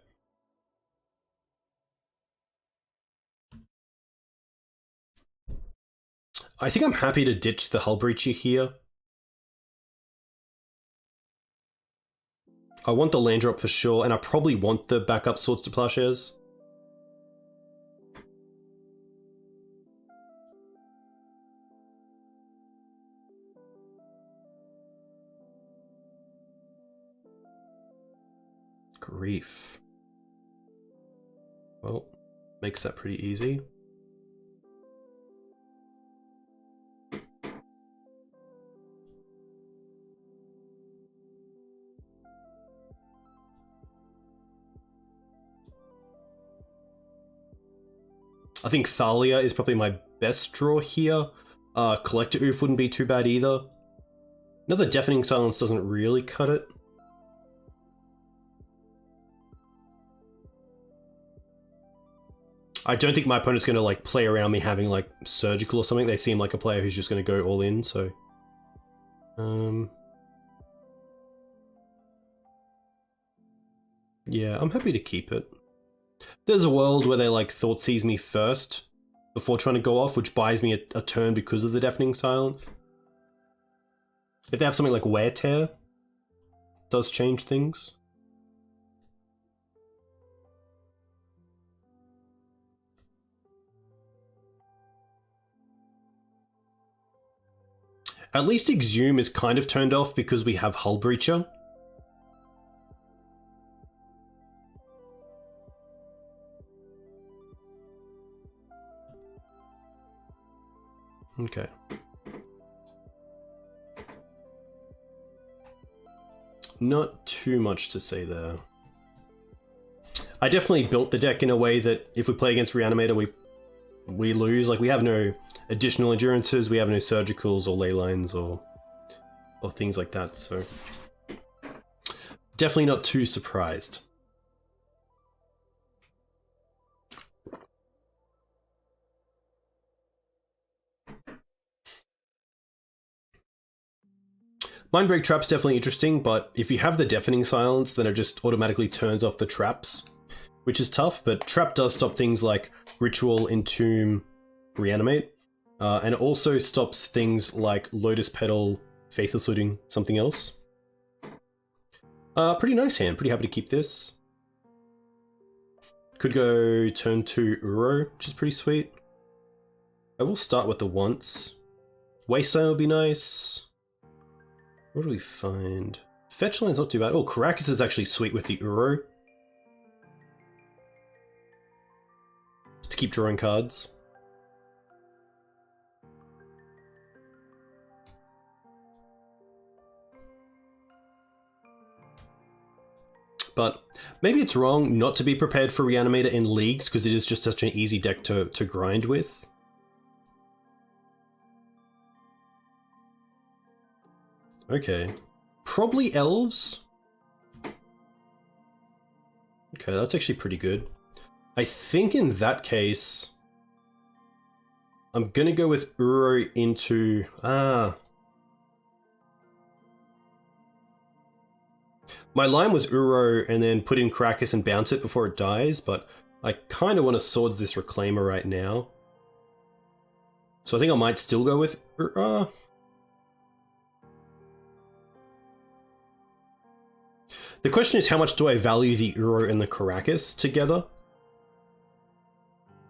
I think I'm happy to ditch the Hull Breacher here. I want the land drop for sure, and I probably want the backup Swords to Plowshares. Grief. Well, makes that pretty easy. I think Thalia is probably my best draw here. Collector Oof wouldn't be too bad either. Another Deafening Silence doesn't really cut it. I don't think my opponent's going to like play around me having like Surgical or something. They seem like a player who's just going to go all in, so... Yeah, I'm happy to keep it. There's a world where they like Thoughtseize me first before trying to go off, which buys me a turn because of the Deafening Silence. If they have something like Wear Tear, it does change things. At least Exhume is kind of turned off because we have Hull Breacher. Okay. Not too much to say there. I definitely built the deck in a way that if we play against Reanimator, we lose. Like, we have no additional endurances, we have no surgicals or ley lines or things like that, so definitely not too surprised. Mindbreak Trap's definitely interesting, but if you have the Deafening Silence, then it just automatically turns off the traps, which is tough, but Trap does stop things like Ritual, Entomb, Reanimate, and it also stops things like Lotus Petal, Faithless Looting, something else. Pretty nice hand, pretty happy to keep this. Could go turn 2 Uro, which is pretty sweet. I will start with the once. Wasteland would be nice. What do we find? Fetchland's not too bad. Oh, Karakas is actually sweet with the Uro. Just to keep drawing cards. But maybe it's wrong not to be prepared for Reanimator in leagues because it is just such an easy deck to grind with. Okay. Probably Elves. Okay, that's actually pretty good. I think in that case, I'm gonna go with Uro into... My line was Uro and then put in Karakas and bounce it before it dies, but I kind of want to Swords this Reclaimer right now. So I think I might still go with Uro. The question is, how much do I value the Uro and the Karakas together?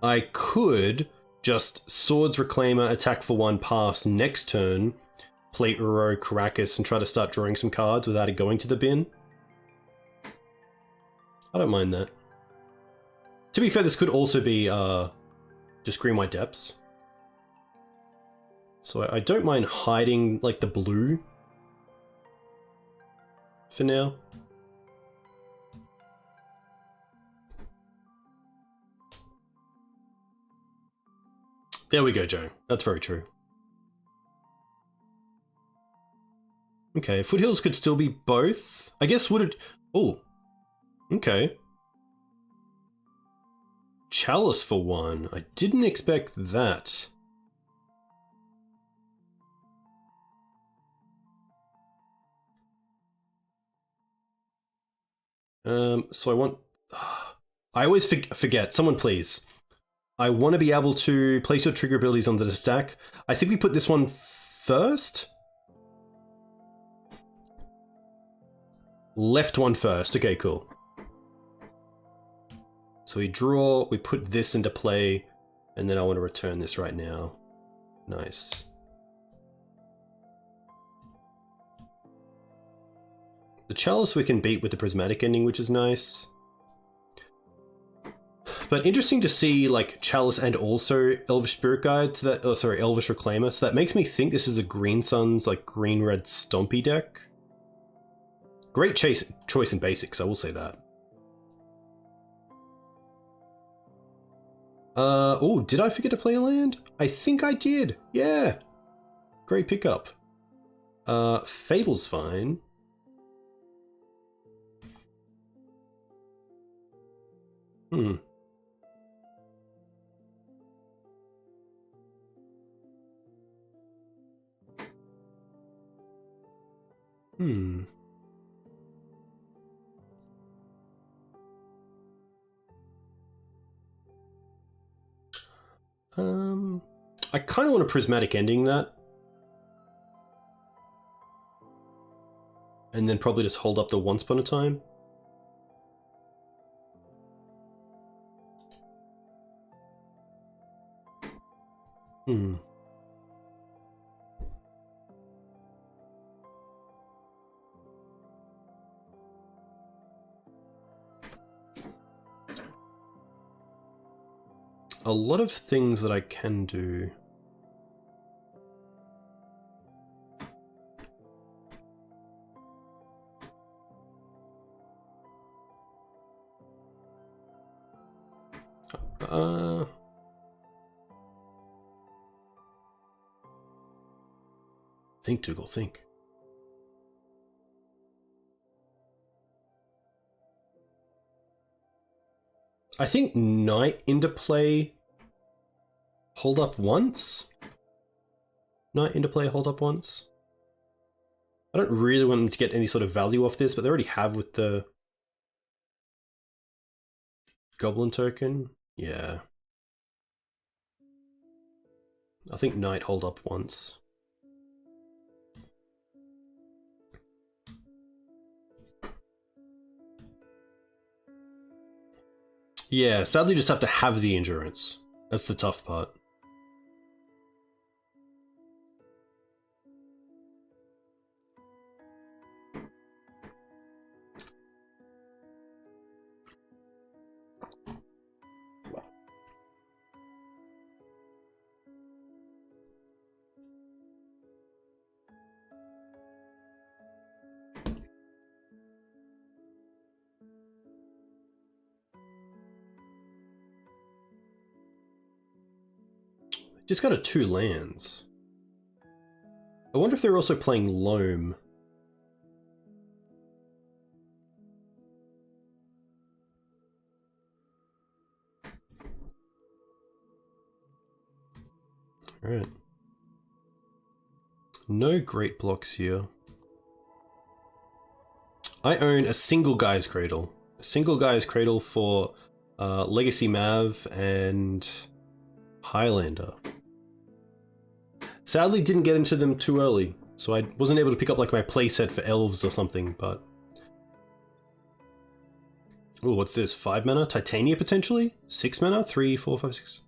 I could just Swords Reclaimer, attack for 1, pass, next turn, play Uro, Karakas, and try to start drawing some cards without it going to the bin. I don't mind that. To be fair, this could also be just Green White Depths. So I don't mind hiding like the blue for now. There we go, Joe. That's very true. Okay, Foothills could still be both. I guess would it... Oh, okay. Chalice for 1. I didn't expect that. So I want... I always forget. Someone please. I want to be able to place your trigger abilities on the stack. I think we put this one first? Left one first. Okay, cool. So we draw, we put this into play, and then I want to return this right now. Nice. The Chalice we can beat with the Prismatic ending, which is nice. But interesting to see, like, Chalice and also Elvish Spirit Guide to that... Oh, sorry, Elvish Reclaimer. So that makes me think this is a Green Sun's, like, green-red Stompy deck. Great choice in basics, I will say that. Oh, did I forget to play a land? I think I did. Yeah. Great pickup. Fable's fine. Hmm. I kind of want a Prismatic ending that. And then probably just hold up the Once Upon a Time. A lot of things that I can do. Think, Dougal, think. I think Knight into play, hold up once? Knight into play, hold up once? I don't really want them to get any sort of value off this, but they already have with the Goblin token. Yeah. I think Knight hold up once. Yeah, sadly just have to have the endurance. That's the tough part. Just got a 2 lands. I wonder if they're also playing Loam. Alright. No great blocks here. I own a single Guy's Cradle. A single Guy's Cradle for Legacy Mav and Highlander. Sadly didn't get into them too early, so I wasn't able to pick up like my playset for Elves or something, but... Oh, what's this? 5 mana? Titania potentially? 6 mana? 3, 4, 5, 6.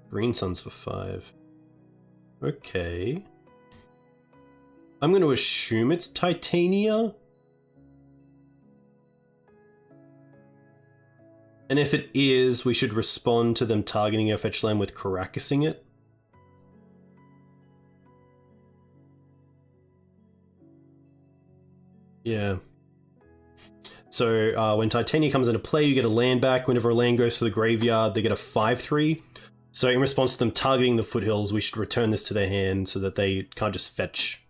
Green Suns for 5. Okay. I'm going to assume it's Titania. And if it is, we should respond to them targeting our fetch land with Caracasing it. Yeah. So when Titania comes into play, you get a land back. Whenever a land goes to the graveyard, they get a 5/3. So in response to them targeting the foothills, we should return this to their hand so that they can't just fetch.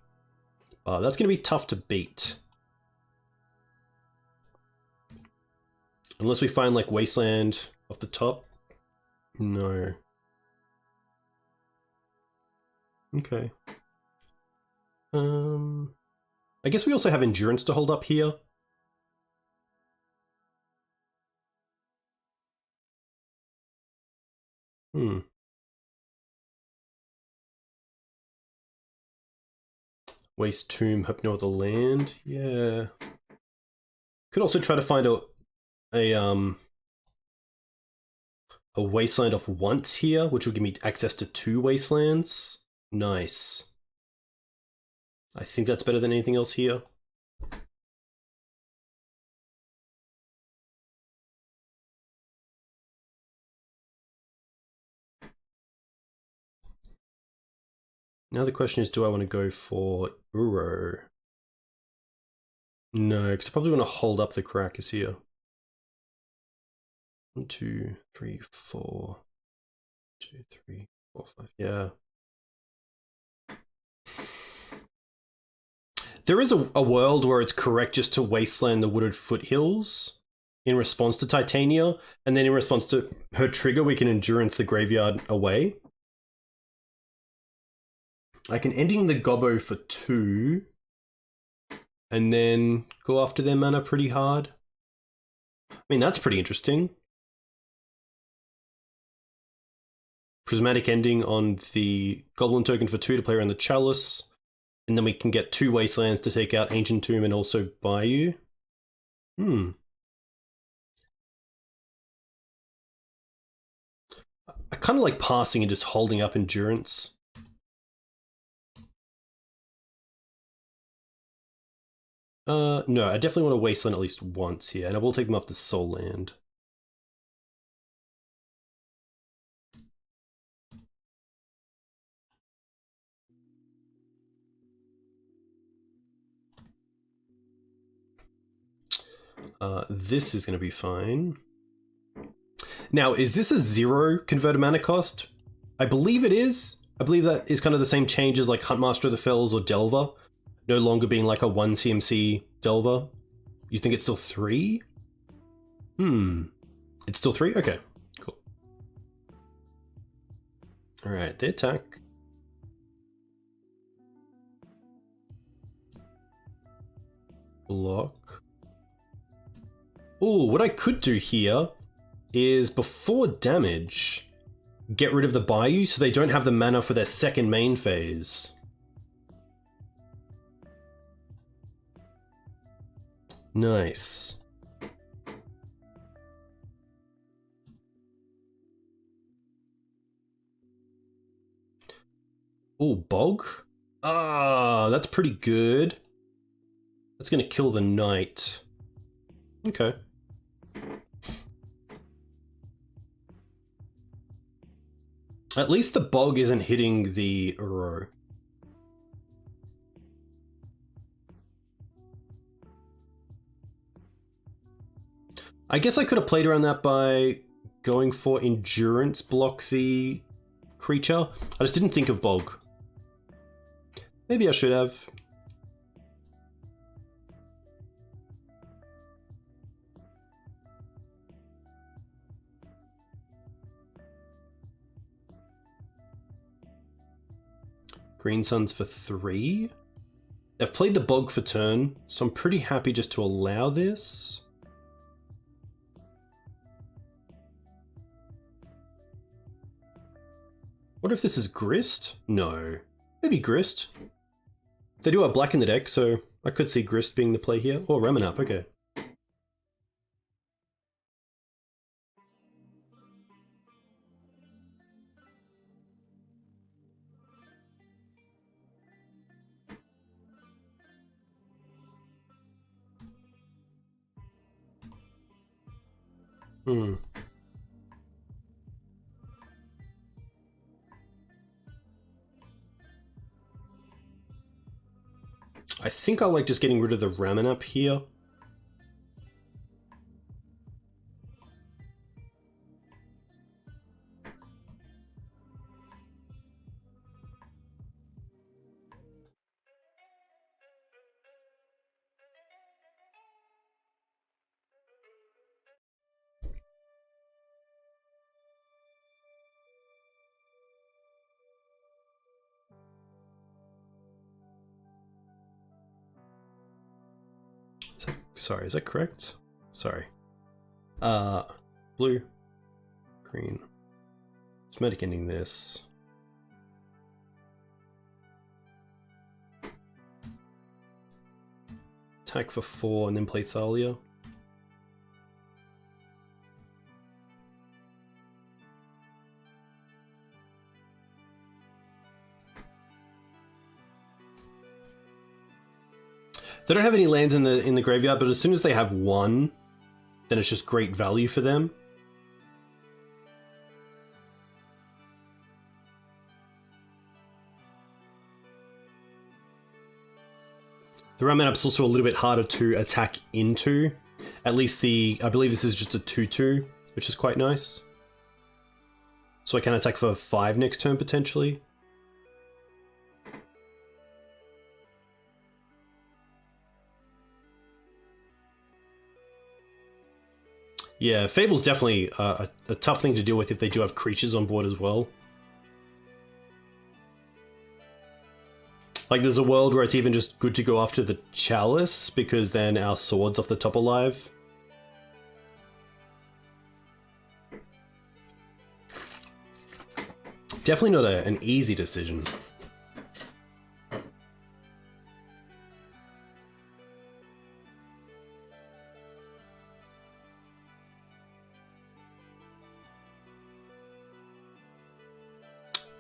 That's going to be tough to beat. Unless we find, like, Wasteland off the top. No. Okay. I guess we also have Endurance to hold up here. Waste Tomb, Hope No Other Land. Yeah. Could also try to find a Wasteland off once here, which will give me access to 2 Wastelands. Nice. I think that's better than anything else here. Now the question is, do I want to go for Uro? No, because I probably want to hold up the Caracas here. 1, 2, 3, 4. 2, 3, 4, 5. Yeah. There is a world where it's correct just to wasteland the Wooded Foothills in response to Titania, and then in response to her trigger, we can Endurance the graveyard away. I can Ending the Gobbo for 2, and then go after their mana pretty hard. I mean, that's pretty interesting. Prismatic Ending on the Goblin token for 2 to play around the Chalice. And then we can get 2 Wastelands to take out Ancient Tomb and also Bayou. I kind of like passing and just holding up Endurance. No, I definitely want to Wasteland at least once here, and I will take them up to Soul Land. This is going to be fine. Now, is this a 0 converted mana cost? I believe it is. I believe that is kind of the same change as like Huntmaster of the Fells or Delver. No longer being like a 1 CMC Delver. You think it's still 3? It's still 3? Okay, cool. Alright, they attack. Block. Ooh, what I could do here is before damage, get rid of the Bayou so they don't have the mana for their second main phase. Nice. Ooh, Bog? Ah, that's pretty good. That's gonna kill the Knight. Okay. At least the Bog isn't hitting the Uro. I guess I could have played around that by going for Endurance block the creature. I just didn't think of Bog. Maybe I should have. Green Suns for 3. They've played the Bog for turn, so I'm pretty happy just to allow this. What if this is Grist? No. Maybe Grist. They do have black in the deck, so I could see Grist being the play here. Or Ramanap, okay. I think I like just getting rid of the Ramanap here. Sorry, is that correct? Sorry. Blue, green. It's medic ending this. Attack for 4 and then play Thalia. They don't have any lands in the graveyard, but as soon as they have one, then it's just great value for them. The Ramanup's also a little bit harder to attack into. At least I believe this is just a 2/2, which is quite nice. So I can attack for 5 next turn potentially. Yeah, Fable's definitely a tough thing to deal with if they do have creatures on board as well. Like, there's a world where it's even just good to go after the Chalice, because then our sword's off the top alive. Definitely not an easy decision.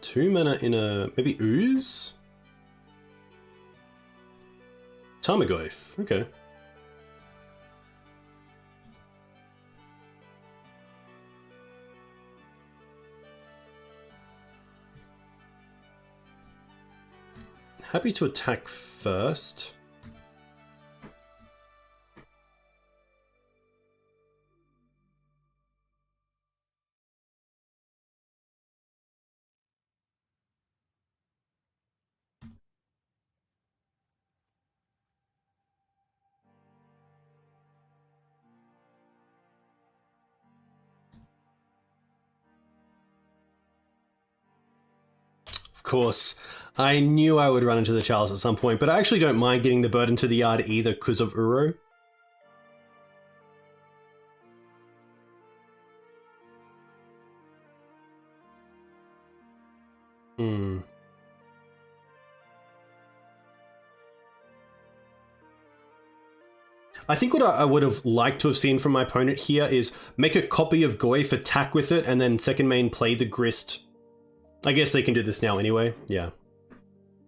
Two mana in a... maybe Ooze? Tarmogoyf, okay. Happy to attack first. Of course, I knew I would run into the Chalice at some point, but I actually don't mind getting the bird into the yard either because of Uro. I think what I would have liked to have seen from my opponent here is make a copy of Goyf, attack with it, and then second main play the Grist. I guess they can do this now anyway, yeah.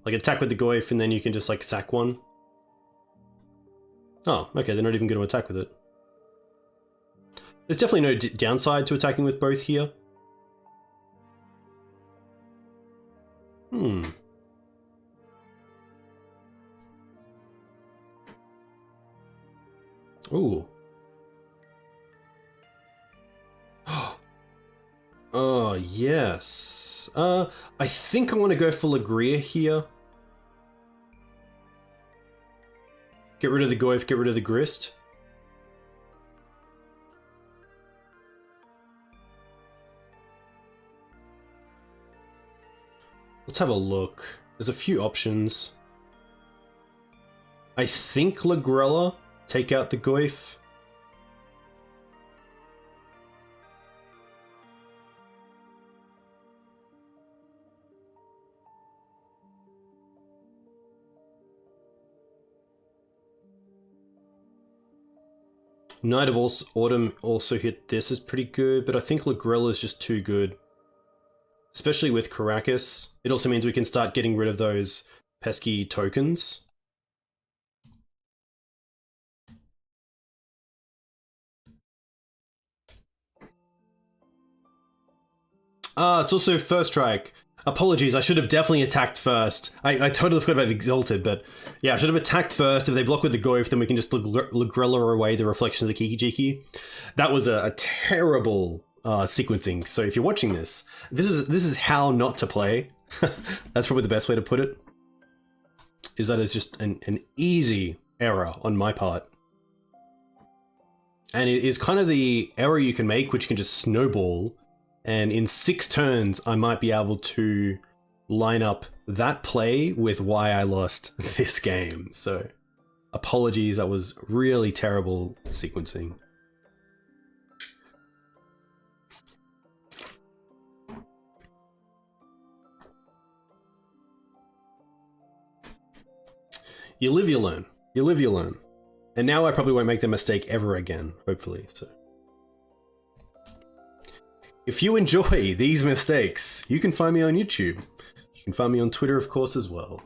Like, attack with the Goyf, and then you can just, like, sack one. Oh, okay, they're not even going to attack with it. There's definitely no downside to attacking with both here. Ooh. Oh, yes. I think I want to go for Lagria here. Get rid of the Goyf, get rid of the Grist. Let's have a look. There's a few options. I think Lagrella. Take out the Goyf. Knight of Autumn also hit this is pretty good, but I think Lagrella is just too good. Especially with Caracas. It also means we can start getting rid of those pesky tokens. It's also first strike. Apologies, I should have definitely attacked first. I totally forgot about Exalted, but yeah, I should have attacked first. If they block with the Goyf, then we can just Lagrella away the reflection of the Kiki-Jiki. That was a terrible sequencing. So if you're watching this is how not to play. That's probably the best way to put it. Is that it's just an easy error on my part. And it is kind of the error you can make, which can just snowball. And in 6 turns, I might be able to line up that play with why I lost this game. So Apologies, that was really terrible sequencing. You live, you learn. You live, you learn. And now I probably won't make the mistake ever again, hopefully. So, if you enjoy these mistakes, you can find me on YouTube. You can find me on Twitter, of course, as well.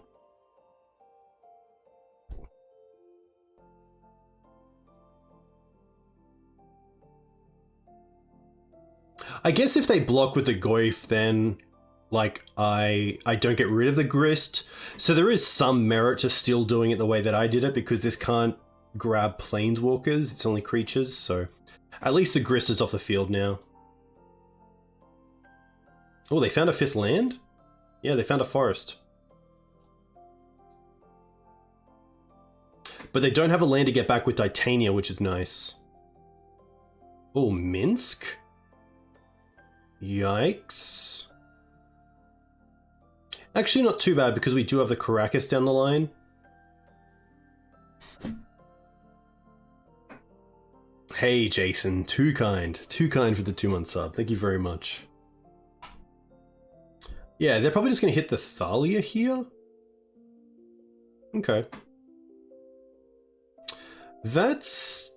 I guess if they block with the Goyf, then like I don't get rid of the Grist. So there is some merit to still doing it the way that I did it, because this can't grab planeswalkers, it's only creatures, so at least the Grist is off the field now. Oh, they found a 5th land? Yeah, they found a forest. But they don't have a land to get back with Titania, which is nice. Oh, Minsk? Yikes. Actually, not too bad, because we do have the Caracas down the line. Hey, Jason. Too kind. Too kind for the 2-month sub. Thank you very much. Yeah, they're probably just going to hit the Thalia here. Okay. That's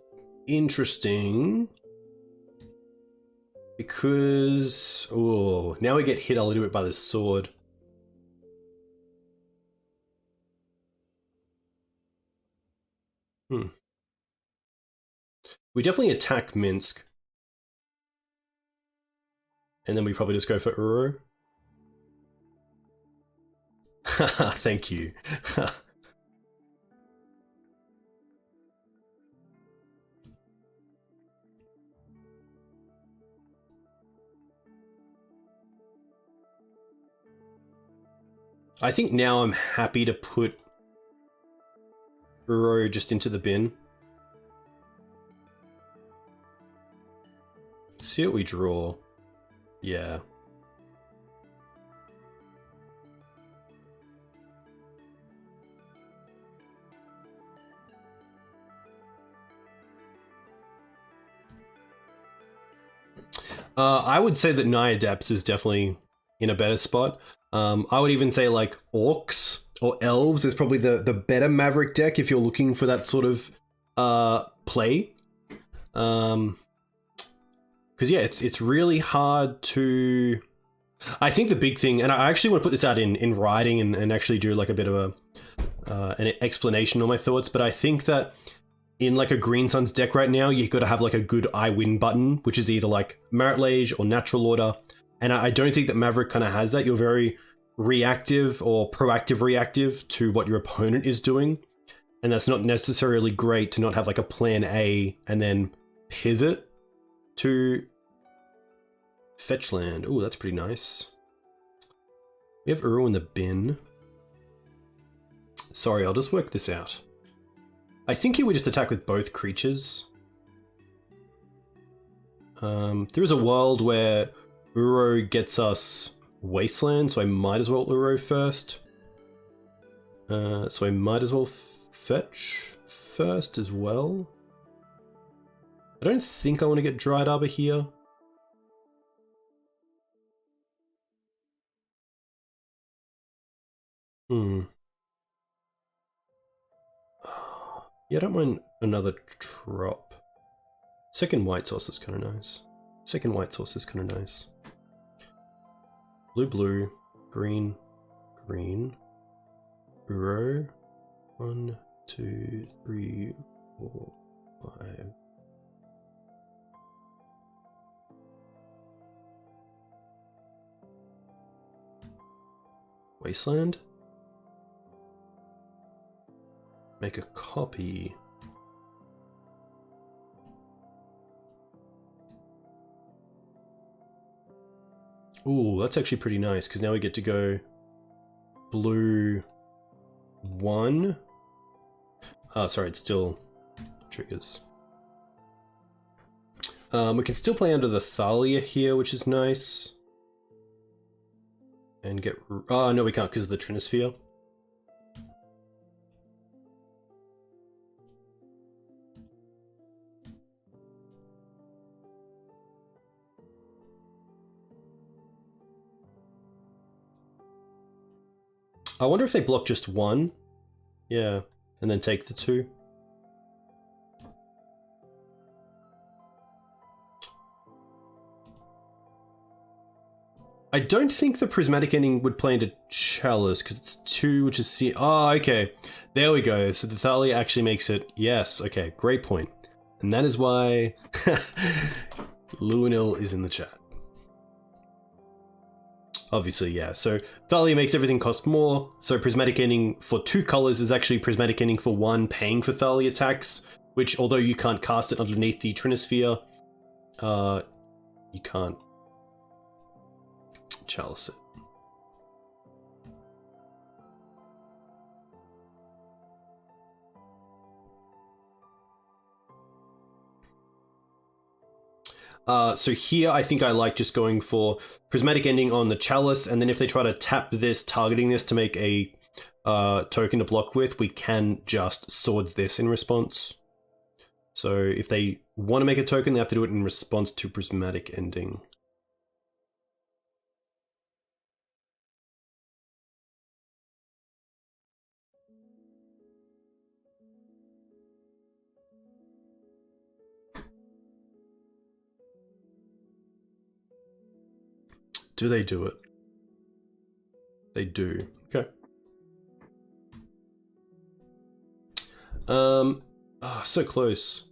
interesting. Because... oh, now we get hit a little bit by the sword. We definitely attack Minsk. And then we probably just go for Uro. Haha, thank you. I think now I'm happy to put Uro just into the bin. See what we draw. Yeah. I would say that Naya Depths is definitely in a better spot. I would even say like Orcs or Elves is probably the better Maverick deck if you're looking for that sort of play. Because yeah, it's really hard to... I think the big thing, and I actually want to put this out in writing and actually do like a bit of an explanation on my thoughts, but I think that in like a Green Suns deck right now, you've got to have like a good I win button, which is either like Merit Lage or Natural Order. And I don't think that Maverick kind of has that. You're very reactive or proactive reactive to what your opponent is doing. And that's not necessarily great to not have like a plan A and then pivot to fetch land. Oh, that's pretty nice. We have Uro in the bin. Sorry, I'll just work this out. I think he would just attack with both creatures. There is a world where Uro gets us Wasteland, so I might as well Uro first. So I might as well fetch first as well. I don't think I want to get Dried Arbor here. Yeah, I don't mind another drop. Second white source is kind of nice. Second white source is kind of nice. Blue, blue, green, green. Uro. 1, 2, 3, 4, 5. Wasteland. Make a copy. Ooh, that's actually pretty nice, because now we get to go blue 1. Oh, sorry, it's still triggers. We can still play under the Thalia here, which is nice. And get... oh, no, we can't because of the Trinisphere. I wonder if they block just one. Yeah, and then take the two. I don't think the prismatic ending would play into Chalice because it's 2, which is C. Oh, okay. There we go. So the Thalia actually makes it. Yes. Okay. Great point. And that is why Luanil is in the chat. Obviously, yeah. So Thalia makes everything cost more. So prismatic ending for 2 colors is actually prismatic ending for 1, paying for Thalia tax. Which, although you can't cast it underneath the Trinisphere, you can't Chalice it. So here I think I like just going for prismatic ending on the Chalice, and then if they try to tap this, targeting this to make a token to block with, we can just swords this in response. So if they want to make a token, they have to do it in response to prismatic ending. Do they do it? They do. Okay. So close.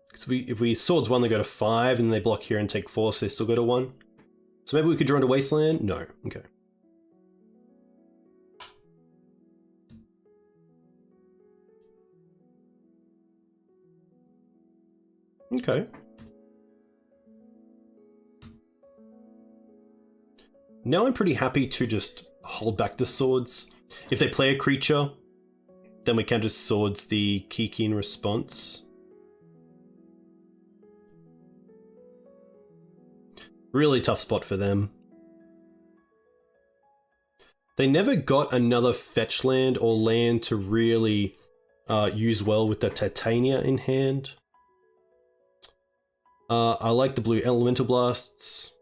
Because if we swords 1, they go to 5, and they block here and take 4, so they still go to 1. So maybe we could draw into Wasteland? No. Okay. Okay. Now I'm pretty happy to just hold back the swords. If they play a creature, then we can just swords the Kiki in response. Really tough spot for them. They never got another fetch land or land to really use well with the Titania in hand. I like the blue Elemental Blasts.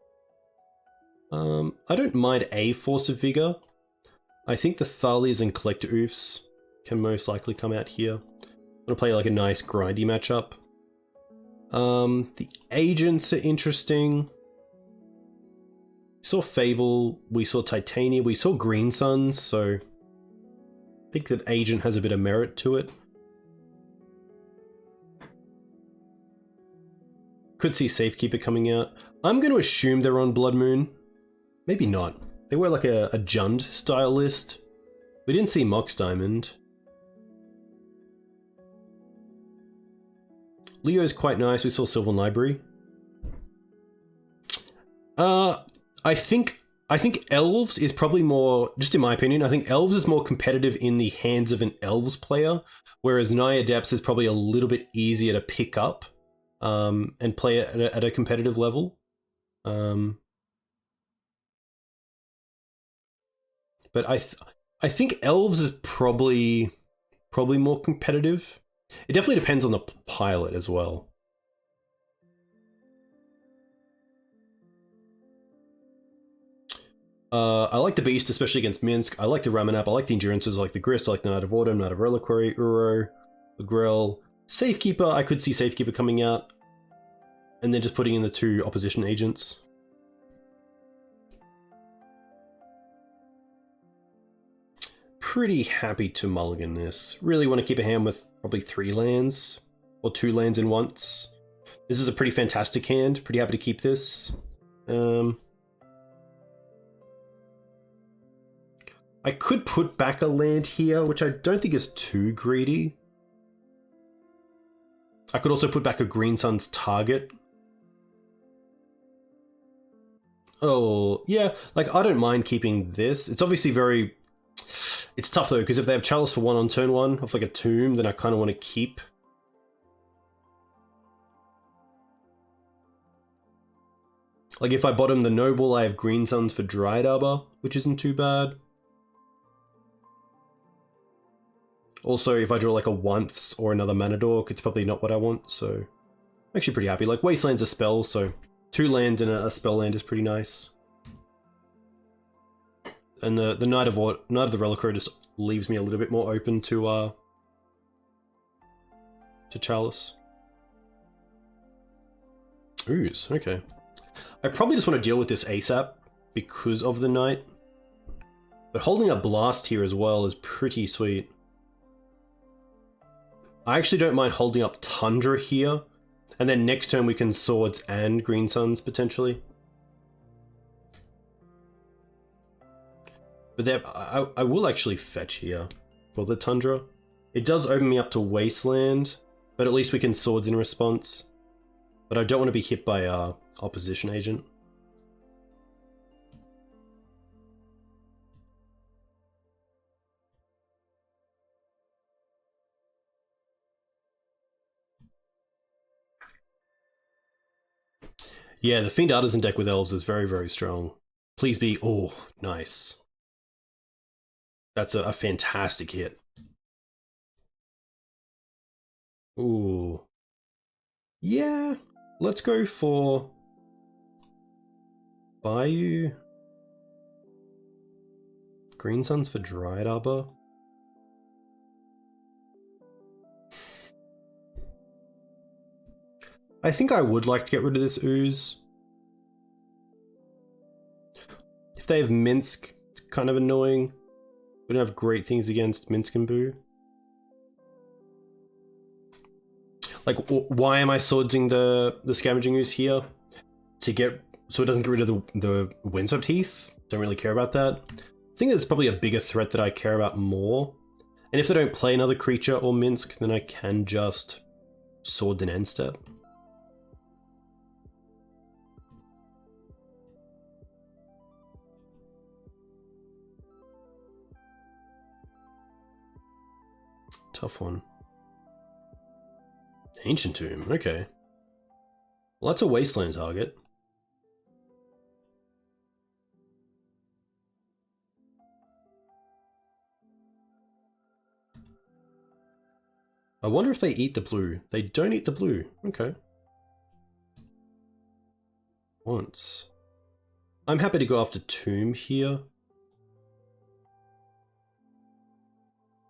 I don't mind a Force of Vigor. I think the Thalias and Collector Oofs can most likely come out here. I'm gonna play like a nice grindy matchup. The Agents are interesting. We saw Fable, we saw Titania, we saw Green Suns, so I think that Agent has a bit of merit to it. Could see Safekeeper coming out. I'm going to assume they're on Blood Moon. Maybe not. They were like a Jund style list. We didn't see Mox Diamond. Leo's quite nice. We saw Sylvan Library. I think Elves is probably more, just in my opinion, I think Elves is more competitive in the hands of an Elves player, whereas Naya Depths is probably a little bit easier to pick up and play at a competitive level. But I think Elves is probably more competitive. It definitely depends on the pilot as well. I like the Beast, especially against Minsk. I like the Ramanap. I like the Endurances. I like the Grist. I like the Knight of Autumn, Knight of Reliquary, Uro, the Grell. Safekeeper, I could see Safekeeper coming out. And then just putting in the 2 opposition agents. Pretty happy to mulligan this. Really want to keep a hand with probably 3 lands. Or 2 lands in once. This is a pretty fantastic hand. Pretty happy to keep this. I could put back a land here, which I don't think is too greedy. I could also put back a Green Sun's target. Oh, yeah, like I don't mind keeping this. It's obviously very... It's tough though, because if they have Chalice for 1 on turn 1, of like a Tomb, then I kind of want to keep. Like if I bottom the Noble, I have Green Suns for Dryad Arbor, which isn't too bad. Also, if I draw like a Once or another Mana Dork, it's probably not what I want, so... I'm actually pretty happy. Like, Wasteland's a spell, so 2 land and a spell land is pretty nice. And the Knight of the Reliquary just leaves me a little bit more open to Chalice. Ooze, okay. I probably just want to deal with this ASAP because of the Knight. But holding a Blast here as well is pretty sweet. I actually don't mind holding up Tundra here. And then next turn we can Swords and Green Suns, potentially. But I will actually fetch here for the Tundra. It does open me up to Wasteland, but at least we can Swords in response. But I don't want to be hit by Opposition Agent. Yeah, the Fiend Artisan deck with Elves is very, very strong. Please be... Oh, nice. That's a fantastic hit. Ooh. Yeah, let's go for... Bayou. Green Suns for Dryad Arbor. I think I would like to get rid of this Ooze. If they have Minsk, it's kind of annoying. We don't have great things against Minsk and Boo. Like, why am I swordsing the Scavenging Ooze here? To get... so it doesn't get rid of the Windswept Heath? Don't really care about that. I think there's probably a bigger threat that I care about more. And if they don't play another creature or Minsk, then I can just sword an end step. Tough one. Ancient Tomb, okay. Well, that's a Wasteland target. I wonder if they eat the blue. They don't eat the blue. Okay. Once. I'm happy to go after Tomb here.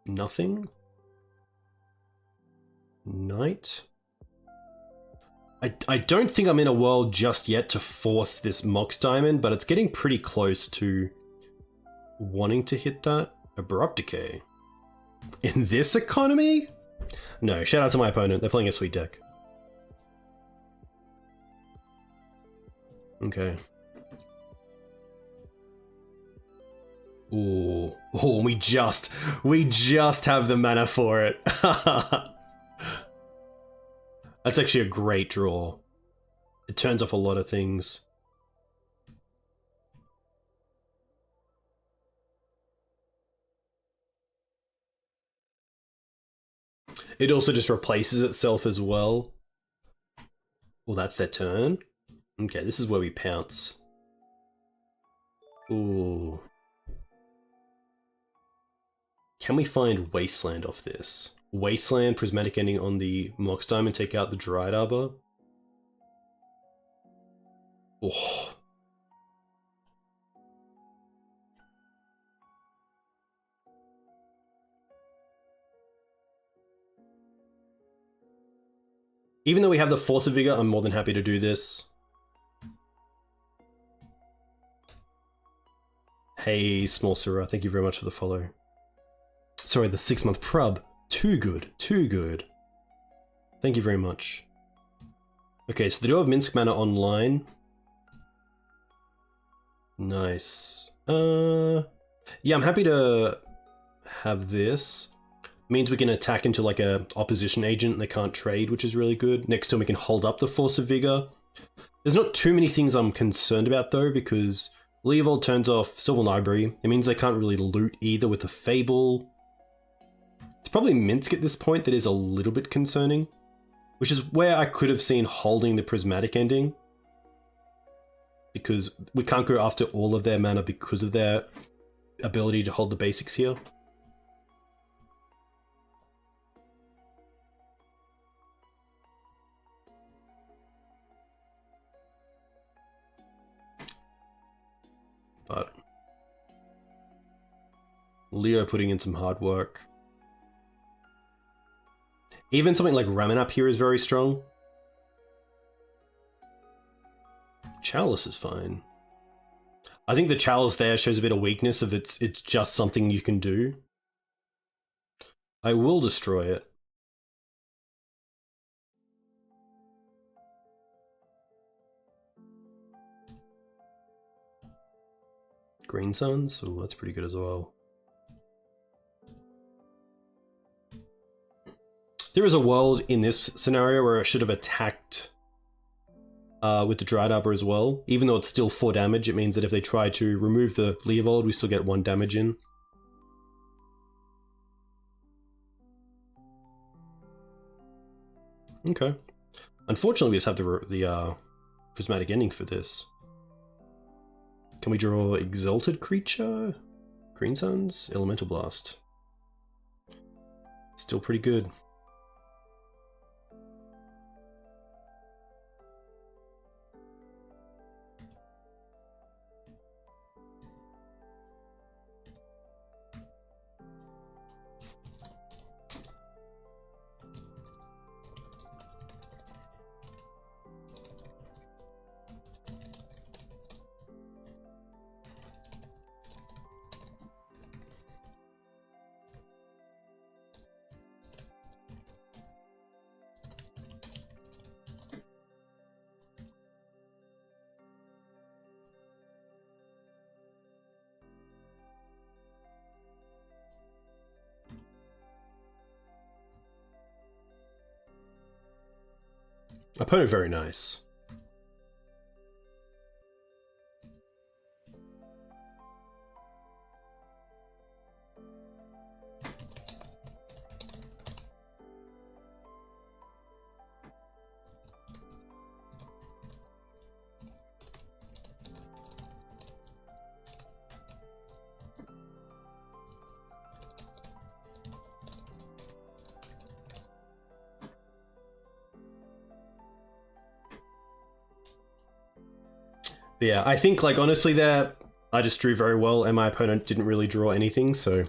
Nothing? Knight? I don't think I'm in a world just yet to force this Mox Diamond, but it's getting pretty close to wanting to hit that. Abrupt Decay. In this economy? No, shout out to my opponent. They're playing a sweet deck. Okay. Ooh. Oh, we just have the mana for it. That's actually a great draw. It turns off a lot of things. It also just replaces itself as well. Well, that's their turn. Okay, this is where we pounce. Ooh. Can we find Wasteland off this? Wasteland, Prismatic Ending on the Mox Diamond, take out the Dryad Arbor. Oh. Even though we have the Force of Vigor, I'm more than happy to do this. Hey, Small Sirrah, thank you very much for the follow. Sorry, the 6-month prub. Too good, too good. Thank you very much. Okay, so they do have Minsk mana online. Nice. Yeah, I'm happy to have this. Means we can attack into like a opposition agent and they can't trade, which is really good. Next turn we can hold up the Force of Vigor. There's not too many things I'm concerned about though, because Leovold turns off Sylvan Library. It means they can't really loot either with the Fable. It's probably Minsk at this point that is a little bit concerning, which is where I could have seen holding the Prismatic Ending, because we can't go after all of their mana because of their ability to hold the basics here. but Leo putting in some hard work. Even something like Ramen up here is very strong. Chalice is fine. I think the Chalice there shows a bit of weakness of it's just something you can do. I will destroy it. Green Suns? Oh, that's pretty good as well. There is a world in this scenario where I should have attacked with the Dried Arbor as well. Even though it's still 4 damage, it means that if they try to remove the Leovold, we still get 1 damage in. Okay. Unfortunately, we just have the prismatic ending for this. Can we draw Exalted Creature? Green Suns? Elemental Blast. Still pretty good. Opponent very nice. But yeah, I think, like, honestly there, I just drew very well and my opponent didn't really draw anything, so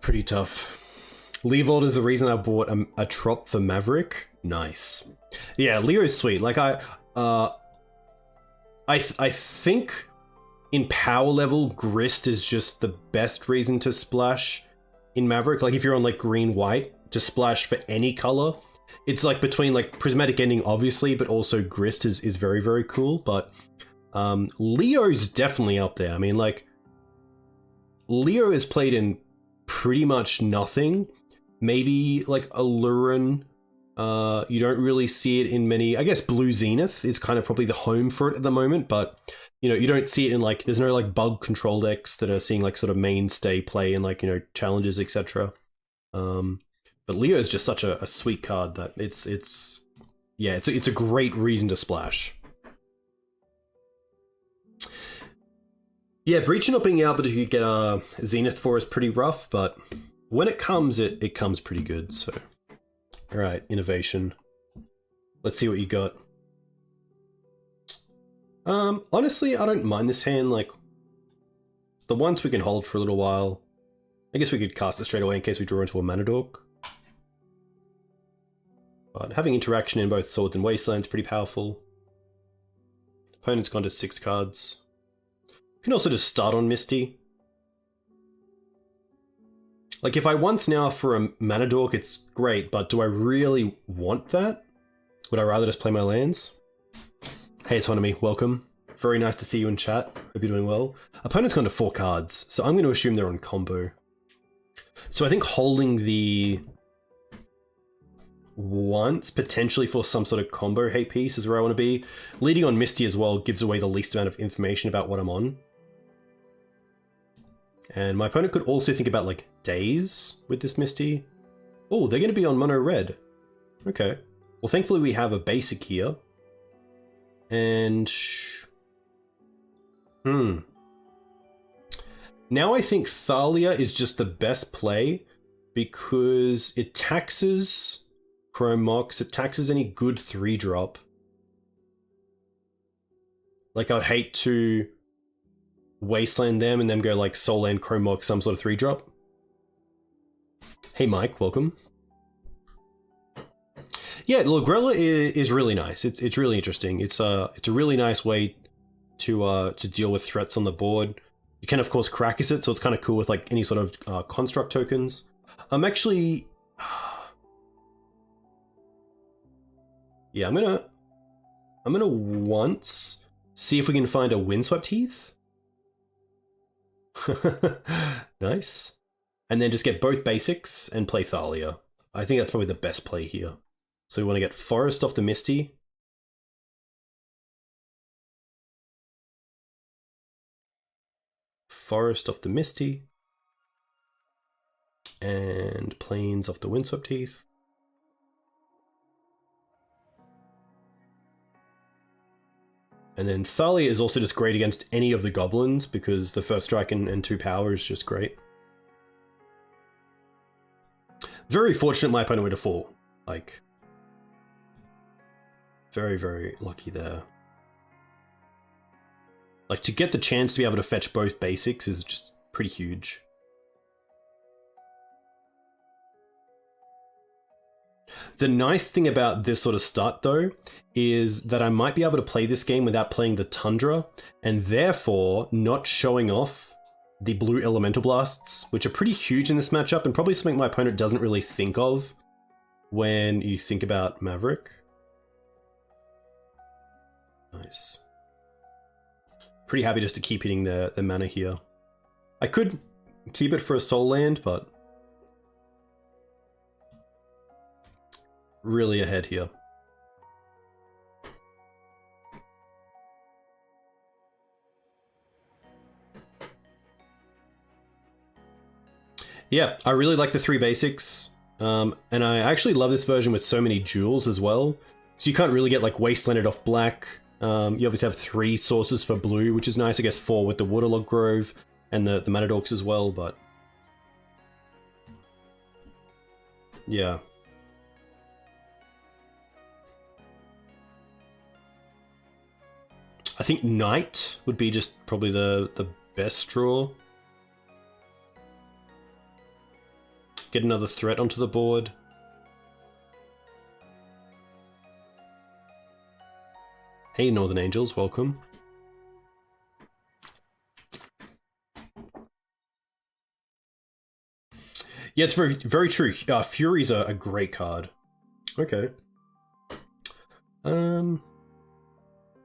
pretty tough. Leovold is the reason I bought a trop for Maverick. Nice. Yeah, Leo's sweet. Like, I think in power level, Grist is just the best reason to splash in Maverick. Like, if you're on, like, green-white, to splash for any color. It's like between like Prismatic Ending, obviously, but also Grist is very, very cool. But Leo's definitely up there. I mean, like, Leo is played in pretty much nothing. Maybe like Allurin. You don't really see it in many. I guess Blue Zenith is kind of probably the home for it at the moment, but you know, you don't see it in like, there's no like bug control decks that are seeing like sort of mainstay play in like, you know, challenges, etc. But Leo is just such a sweet card that it's a great reason to splash. Yeah, Breach not being able to get a Zenith for is pretty rough, but when it comes, it comes pretty good. So, all right, innovation. Let's see what you got. Honestly, I don't mind this hand. Like, the ones we can hold for a little while. I guess we could cast it straight away in case we draw into a Mana Dork. But having interaction in both Swords and Wasteland is pretty powerful. Opponent's gone to 6 cards. You can also just start on Misty. Like, if I want now for a Mana Dork, it's great, but do I really want that? Would I rather just play my lands? Hey, Autonomy, welcome. Very nice to see you in chat. Hope you're doing well. Opponent's gone to 4 cards, so I'm going to assume they're on combo. So I think holding the once, potentially for some sort of combo hate piece is where I want to be. Leading on Misty as well gives away the least amount of information about what I'm on. And my opponent could also think about like Daze with this Misty. Oh, they're going to be on mono red. Okay. Well, thankfully we have a basic here. And now I think Thalia is just the best play because it taxes Chrome Mox, it taxes any good 3-drop. Like, I'd hate to wasteland them and then go like Soul Land, Chromork, some sort of 3-drop. Hey Mike, welcome. Yeah, Logrella is really nice. It's really interesting. It's a really nice way to deal with threats on the board. You can of course Krakus it, so it's kind of cool with like any sort of construct tokens. I'm actually, yeah, I'm gonna once see if we can find a Windswept Heath. Nice. And then just get both basics and play Thalia. I think that's probably the best play here. So we want to get Forest off the Misty. Forest off the Misty. And Plains off the Windswept Heath. And then Thalia is also just great against any of the goblins because the first strike and 2 power is just great. Very fortunate my opponent went to 4. Like, very, very lucky there. Like, to get the chance to be able to fetch both basics is just pretty huge. The nice thing about this sort of start, though, is that I might be able to play this game without playing the Tundra, and therefore not showing off the blue Elemental Blasts, which are pretty huge in this matchup, and probably something my opponent doesn't really think of when you think about Maverick. Nice. Pretty happy just to keep hitting the mana here. I could keep it for a Soul Land, but really ahead here. Yeah, I really like the 3 basics, and I actually love this version with so many jewels as well. So you can't really get like wastelanded off black. You obviously have 3 sources for blue, which is nice. I guess 4 with the Waterlog Grove and the Manadorks as well, but yeah. I think Knight would be just probably the best draw. Get another threat onto the board. Hey Northern Angels, welcome. Yeah, it's very, very true. Fury's a great card. Okay.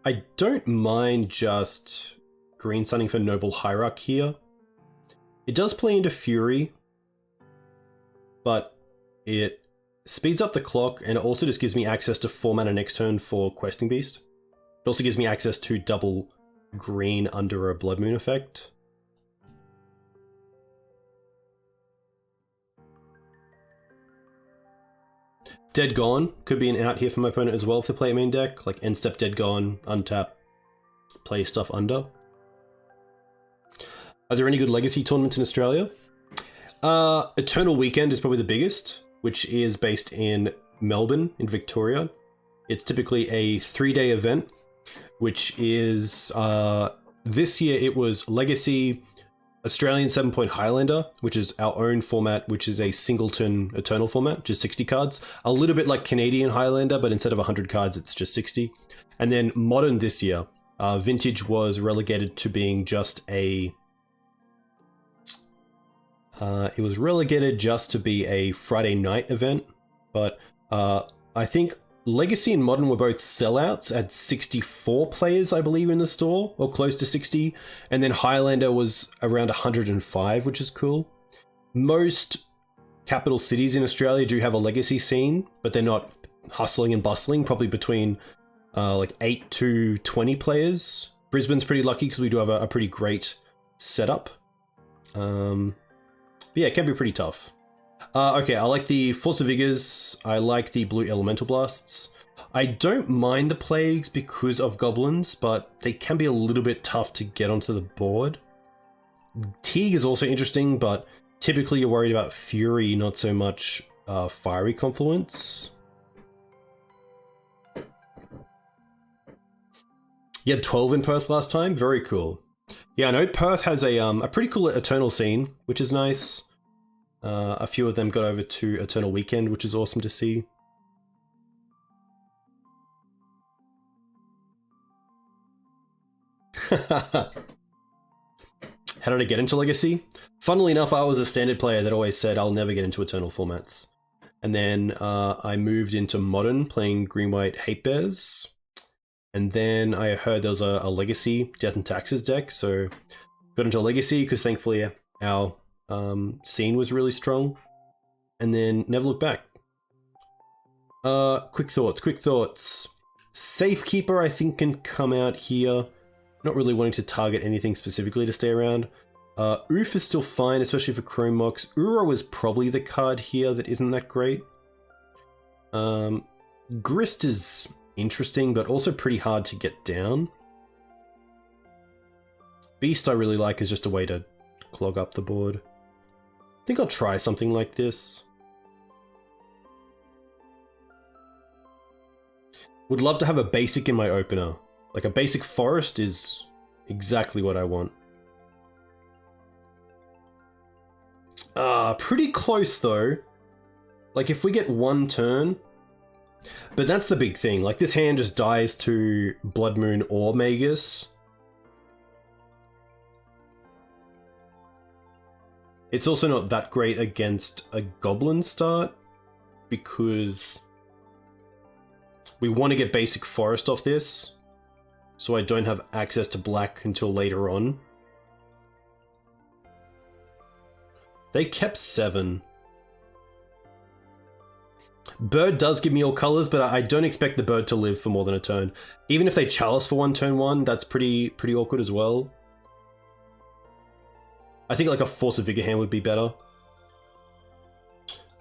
I don't mind just green sunning for Noble Hierarch here. It does play into Fury, but it speeds up the clock and it also just gives me access to 4 mana next turn for Questing Beast. It also gives me access to double green under a Blood Moon effect. Dead Gone could be an out here for my opponent as well if they play a main deck, like end step Dead Gone, untap, play stuff under. Are there any good Legacy tournaments in Australia? Eternal Weekend is probably the biggest, which is based in Melbourne, in Victoria. It's typically a 3-day event, which is, this year it was Legacy, Australian 7-point Highlander, which is our own format, which is a singleton Eternal format, which is 60 cards. A little bit like Canadian Highlander, but instead of 100 cards, it's just 60. And then Modern this year, Vintage was relegated to being just a... it was relegated just to be a Friday night event, but I think Legacy and Modern were both sellouts at 64 players, I believe, in the store, or close to 60, and then Highlander was around 105, which is cool. Most capital cities in Australia do have a Legacy scene, but they're not hustling and bustling, probably between like 8 to 20 players. Brisbane's pretty lucky because we do have a pretty great setup. But yeah, it can be pretty tough. Okay, I like the Force of Vigors. I like the blue Elemental Blasts. I don't mind the Plagues because of Goblins, but they can be a little bit tough to get onto the board. Teeg is also interesting, but typically you're worried about Fury, not so much Fiery Confluence. You had 12 in Perth last time? Very cool. Yeah, I know Perth has a pretty cool Eternal scene, which is nice. A few of them got over to Eternal Weekend, which is awesome to see. How did I get into Legacy? Funnily enough, I was a standard player that always said I'll never get into Eternal formats. And then I moved into Modern, playing Green-White Hate Bears. And then I heard there was a Legacy Death and Taxes deck, so got into Legacy because thankfully our scene was really strong. And then never looked back. Quick thoughts. Safekeeper I think can come out here. Not really wanting to target anything specifically to stay around. Oof is still fine, especially for Chrome Mox. Uro is probably the card here that isn't that great. Grist is interesting, but also pretty hard to get down. Beast I really like is just a way to clog up the board. I think I'll try something like this. Would love to have a basic in my opener. Like a basic forest is exactly what I want. Pretty close though. Like if we get one turn, but that's the big thing. Like this hand just dies to Blood Moon or Magus. It's also not that great against a Goblin start because we want to get basic forest off this, so I don't have access to black until later on. They kept 7. Bird does give me all colors, but I don't expect the bird to live for more than a turn. Even if they chalice for one turn one, that's pretty awkward as well. I think like a Force of Vigor hand would be better.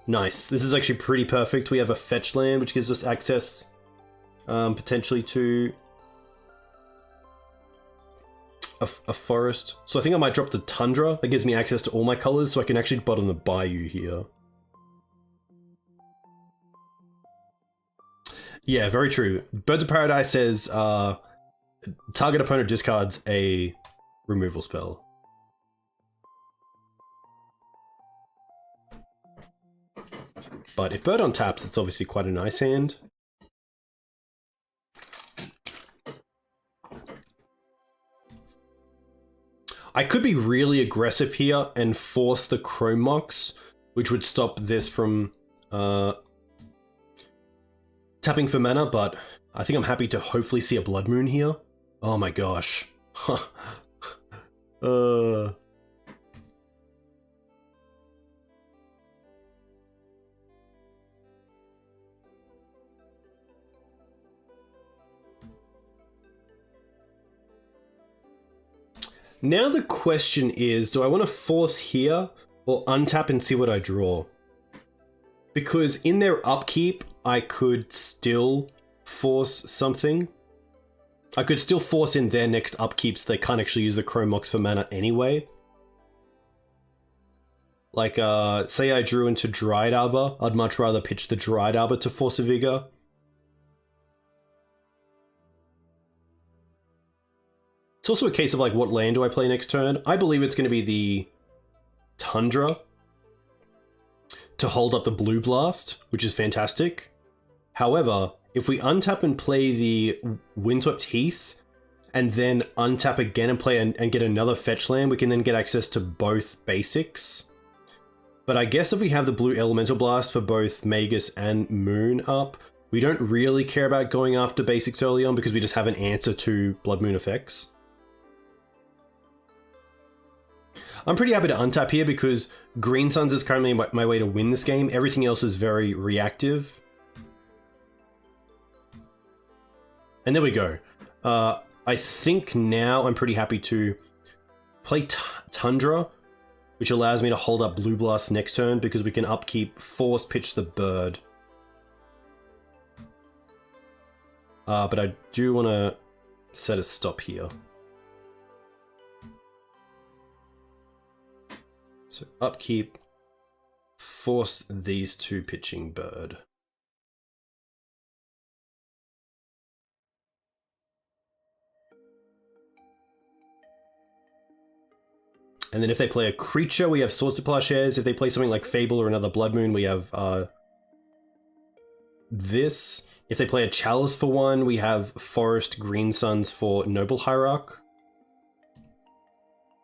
Nice. This is actually pretty perfect. We have a fetch land, which gives us access potentially to a forest. So I think I might drop the Tundra. That gives me access to all my colors, so I can actually bottom the Bayou here. Yeah, very true. Birds of Paradise says target opponent discards a removal spell. But if Bird on taps, it's obviously quite a nice hand. I could be really aggressive here and force the Chrome Mox, which would stop this from tapping for mana, but I think I'm happy to hopefully see a Blood Moon here. Oh my gosh. Now the question is, do I want to force here or untap and see what I draw? Because in their upkeep, I could still force something. I could still force in their next upkeep so they can't actually use the Chrome Mox for mana anyway. Like, say I drew into Dryad Arbor, I'd much rather pitch the Dryad Arbor to Force of Vigor. It's also a case of like, what land do I play next turn? I believe it's going to be the Tundra to hold up the Blue Blast, which is fantastic. However, if we untap and play the Windswept Heath, and then untap again and play and get another fetch land, we can then get access to both basics. But I guess if we have the Blue Elemental Blast for both Magus and Moon up, we don't really care about going after basics early on because we just have an answer to Blood Moon effects. I'm pretty happy to untap here because Green Suns is currently my way to win this game. Everything else is very reactive. And there we go. I think now I'm pretty happy to play Tundra, which allows me to hold up Blue Blast next turn because we can upkeep Force Pitch the Bird. But I do want to set a stop here. So upkeep, force these two pitching Bird. And then if they play a creature, we have Swords to Plowshares. If they play something like Fable or another Blood Moon, we have this. If they play a Chalice for one, we have Forest Green Suns for Noble Hierarch.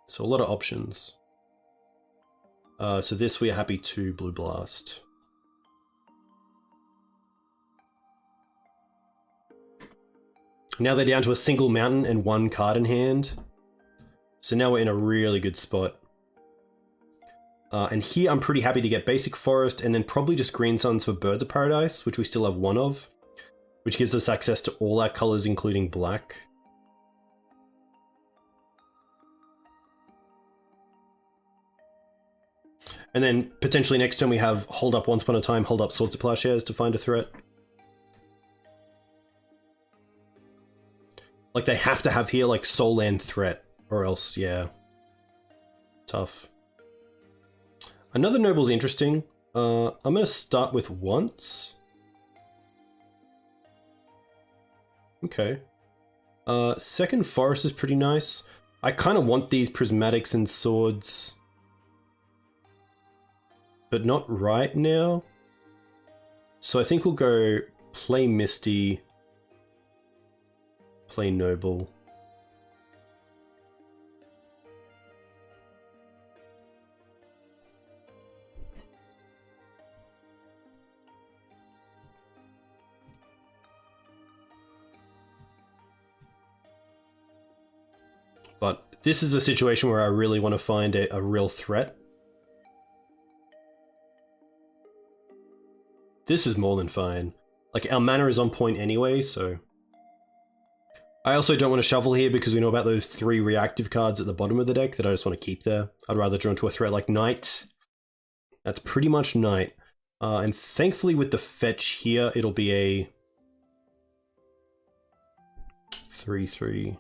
So a lot of options. So this we are happy to Blue Blast. Now they're down to a single mountain and one card in hand. So now we're in a really good spot. And here I'm pretty happy to get Basic Forest and then probably just Green Suns for Birds of Paradise, which we still have one of, which gives us access to all our colors, including black. And then potentially next turn we have Hold Up Once Upon a Time, Hold Up Swords to Plowshares to find a threat. Like they have to have here like Soul Land threat, or else, yeah. Tough. Another Noble's interesting. I'm gonna start with Once. Okay. Second Forest is pretty nice. I kind of want these Prismatics and Swords, but not right now. So I think we'll go play Misty, play Noble. But this is a situation where I really want to find a real threat. This is more than fine. Like, our mana is on point anyway, so... I also don't want to shuffle here because we know about those 3 reactive cards at the bottom of the deck that I just want to keep there. I'd rather draw into a threat like Knight. That's pretty much Knight. And thankfully with the fetch here, it'll be a... 3/3...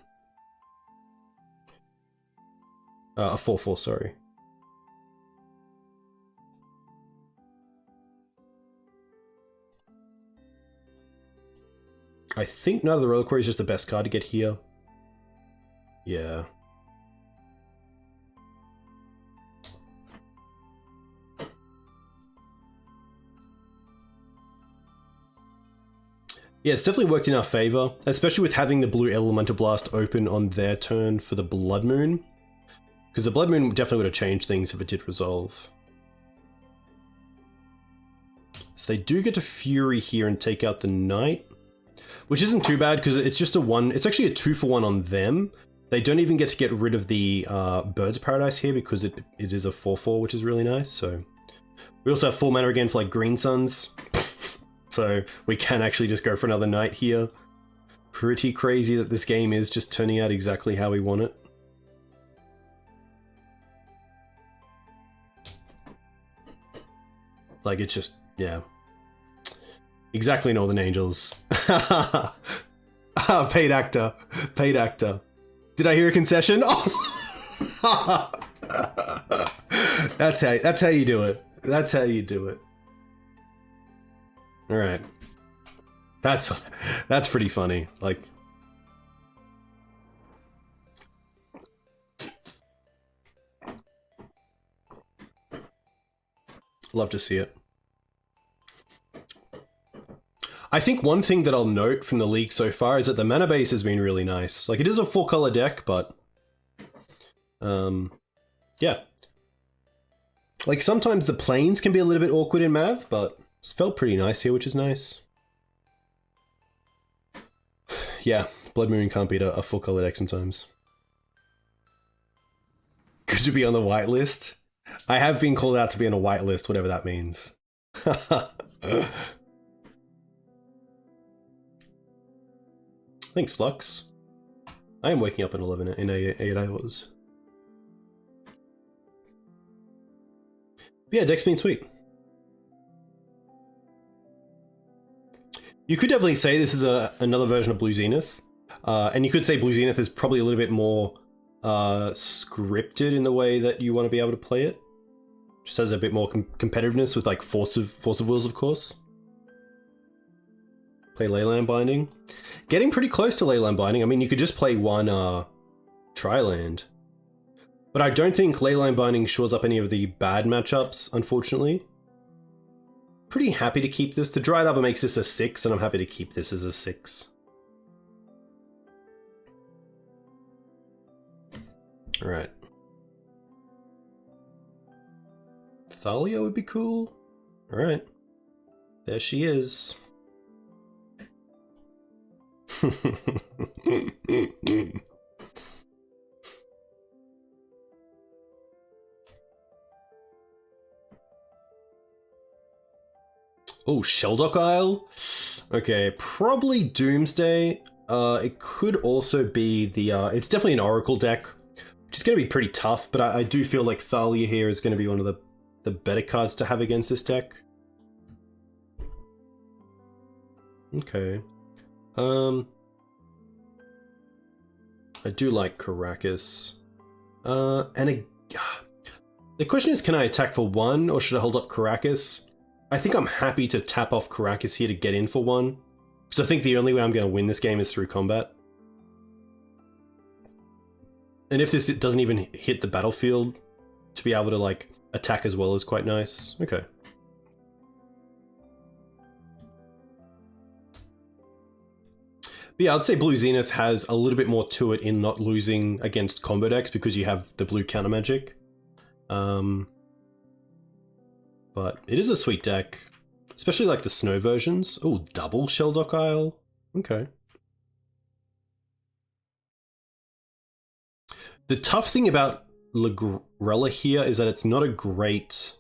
a 4/4, sorry. I think Night of the Reliquary is just the best card to get here. Yeah. Yeah, it's definitely worked in our favor, especially with having the blue Elemental Blast open on their turn for the Blood Moon. Because the Blood Moon definitely would have changed things if it did resolve. So they do get to Fury here and take out the Knight. Which isn't too bad, because it's just a 1... It's actually a 2-for-1 on them. They don't even get to get rid of the Birds of Paradise here, because it is a 4/4, which is really nice, so... We also have full mana again for, like, Green Suns. So we can actually just go for another Knight here. Pretty crazy that this game is just turning out exactly how we want it. Like, it's just... yeah. Exactly Northern Angels. Paid actor. Paid actor. Did I hear a concession? Oh. That's how you do it. That's how you do it. All right. That's pretty funny. Like, love to see it. I think one thing that I'll note from the league so far is that the mana base has been really nice. Like, it is a 4-color deck, but... yeah. Like, sometimes the planes can be a little bit awkward in Mav, but it's felt pretty nice here, which is nice. Yeah, Blood Moon can't beat a 4-color deck sometimes. Good to be on the whitelist. I have been called out to be on a whitelist, whatever that means. Thanks, Flux. I am waking up in 8 hours. But yeah, deck's been sweet. You could definitely say this is another version of Blue Zenith. And you could say Blue Zenith is probably a little bit more scripted in the way that you want to be able to play it. Just has a bit more competitiveness with, like, Force of Wills, of course. Play Leyland Binding. Getting pretty close to Leyland Binding. I mean, you could just play one Tri-Land. But I don't think Leyline Binding shores up any of the bad matchups, unfortunately. Pretty happy to keep this. To dry it up, it makes this a 6, and I'm happy to keep this as a 6. Alright. Thalia would be cool. Alright. There she is. Oh, Sheldock Isle? Okay, probably Doomsday. It could also be the... it's definitely an Oracle deck, which is going to be pretty tough, but I do feel like Thalia here is going to be one of the better cards to have against this deck. Okay. I do like Karakas. The question is, can I attack for 1, or should I hold up Karakas? I think I'm happy to tap off Karakas here to get in for 1, because I think the only way I'm going to win this game is through combat. And if this doesn't even hit the battlefield, to be able to, like, attack as well is quite nice. Okay. But yeah, I'd say Blue Zenith has a little bit more to it in not losing against combo decks because you have the blue counter magic. But it is a sweet deck, especially like the snow versions. Oh, double Sheldock Isle. Okay. The tough thing about Lagrella here is that it's not a great...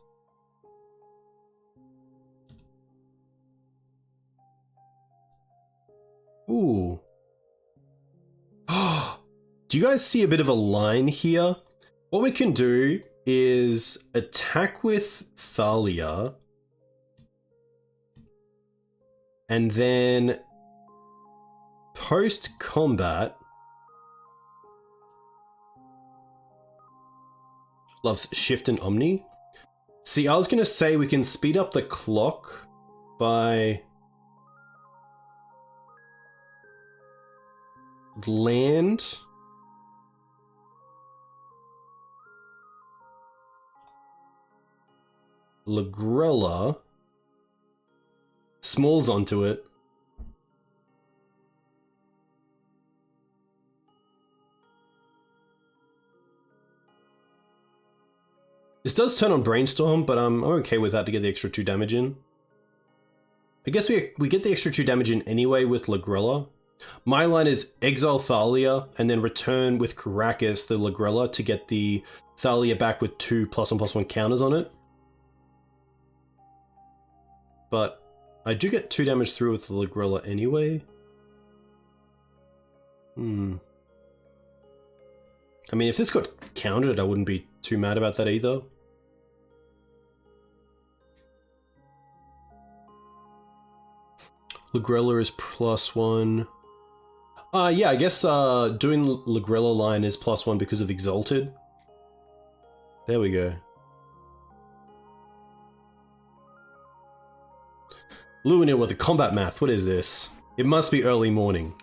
Ooh. Do you guys see a bit of a line here? What we can do is attack with Thalia and then post-combat loves Shift and Omni. See, I was going to say we can speed up the clock by land. Lagrella. Smalls onto it. This does turn on Brainstorm, but I'm okay with that to get the extra 2 damage in. I guess we get the extra 2 damage in anyway with Lagrella. My line is exile Thalia and then return with Karakas the Lagrella to get the Thalia back with 2 +1/+1 counters on it. But I do get 2 damage through with the Lagrella anyway. I mean, if this got countered, I wouldn't be too mad about that either. Lagrella is +1. Yeah, I guess doing Lagrella line is +1 because of Exalted. There we go. Luinil with the combat math, what is this? It must be early morning,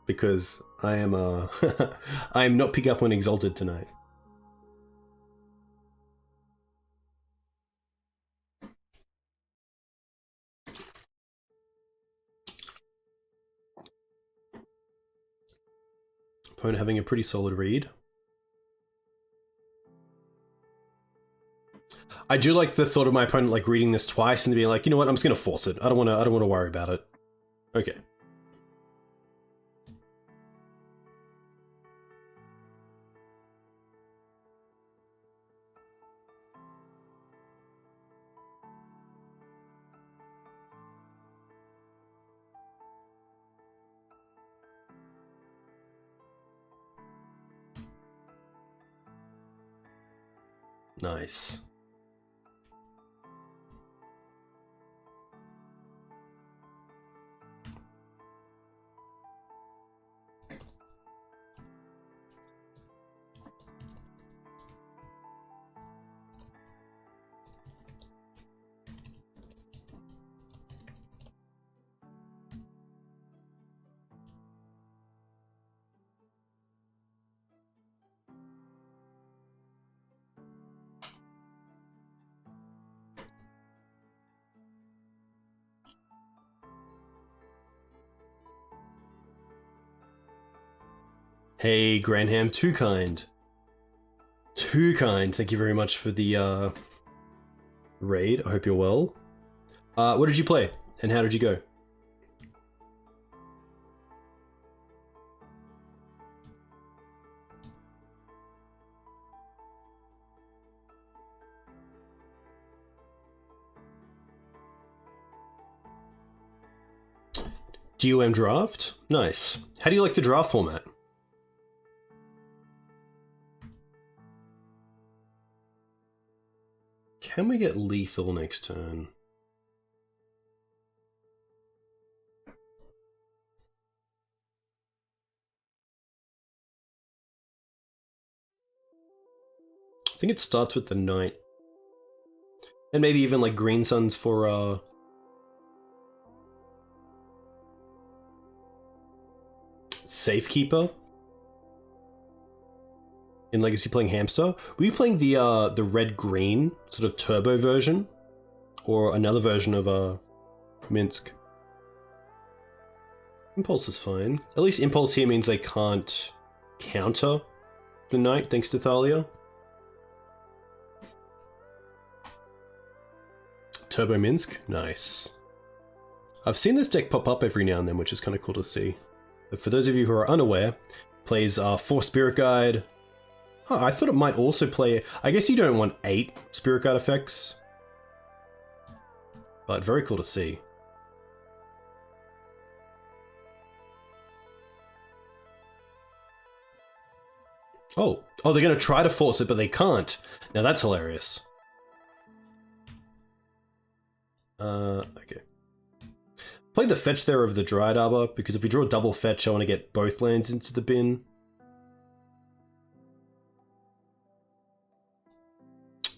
because I am I am not picking up on Exalted tonight. Opponent having a pretty solid read. I do like the thought of my opponent like reading this twice and being like, you know what, I'm just gonna force it. I don't wanna worry about it. Okay. Nice. Hey, Granham, too kind. Too kind. Thank you very much for the raid. I hope you're well. What did you play, and how did you go? DOM draft? Nice. How do you like the draft format? Can we get lethal next turn? I think it starts with the knight. And maybe even like green suns for Safekeeper. In Legacy playing Hamster. Were you playing the red-green sort of turbo version? Or another version of Minsk? Impulse is fine. At least Impulse here means they can't counter the knight thanks to Thalia. Turbo Minsk? Nice. I've seen this deck pop up every now and then, which is kind of cool to see. But for those of you who are unaware, plays 4 Spirit Guide. Oh, I thought it might also play... I guess you don't want 8 Spirit Guide effects. But very cool to see. Oh, they're going to try to force it, but they can't. Now that's hilarious. Okay. Played the fetch there of the Dryad Arbor, because if we draw a double fetch, I want to get both lands into the bin.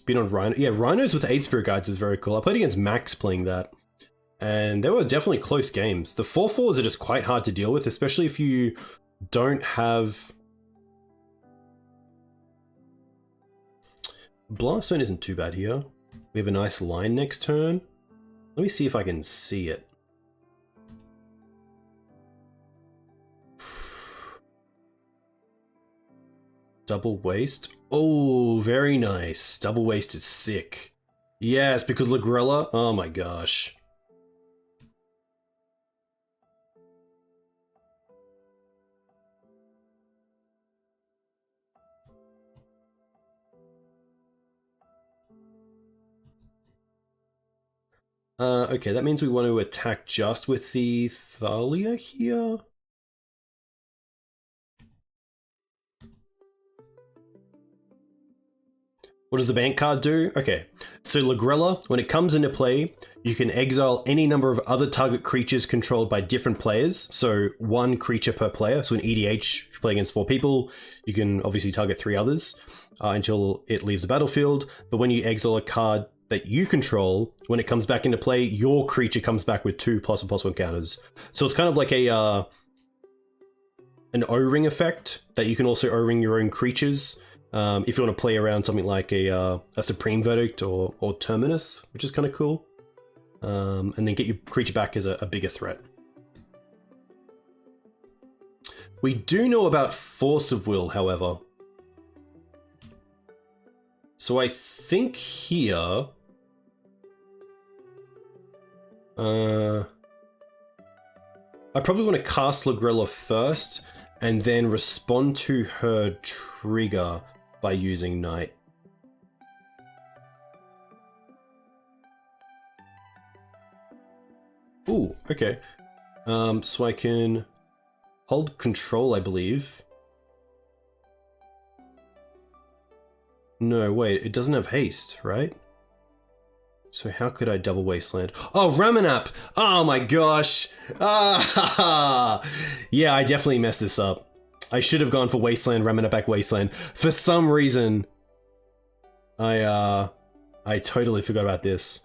Been on Rhino. Yeah, Rhinos with 8 Spirit Guides is very cool. I played against Max playing that, and they were definitely close games. The 4/4s are just quite hard to deal with, especially if you don't have... Blast Zone isn't too bad here. We have a nice line next turn. Let me see if I can see it. Double Waste. Oh, very nice. Double Waste is sick. Yes, because Lagrella. Oh my gosh. Okay, that means we want to attack just with the Thalia here. What does the bank card do? Okay, so Lagrella, when it comes into play, you can exile any number of other target creatures controlled by different players. So 1 creature per player. So in EDH, if you play against 4 people, you can obviously target 3 others until it leaves the battlefield. But when you exile a card that you control, when it comes back into play, your creature comes back with 2 +1/+1 counters. So it's kind of like a an O-ring effect that you can also O-ring your own creatures. If you want to play around something like a Supreme Verdict or Terminus, which is kind of cool. And then get your creature back as a bigger threat. We do know about Force of Will, however. So I think here... I probably want to cast Lagrella first, and then respond to her trigger by using Knight. Ooh, okay. So I can hold control, I believe. No, wait, it doesn't have haste, right? So how could I double Wasteland? Oh, Ramanap! Oh my gosh! Ah, yeah, I definitely messed this up. I should have gone for Wasteland, Ramanap back Wasteland. For some reason, I totally forgot about this.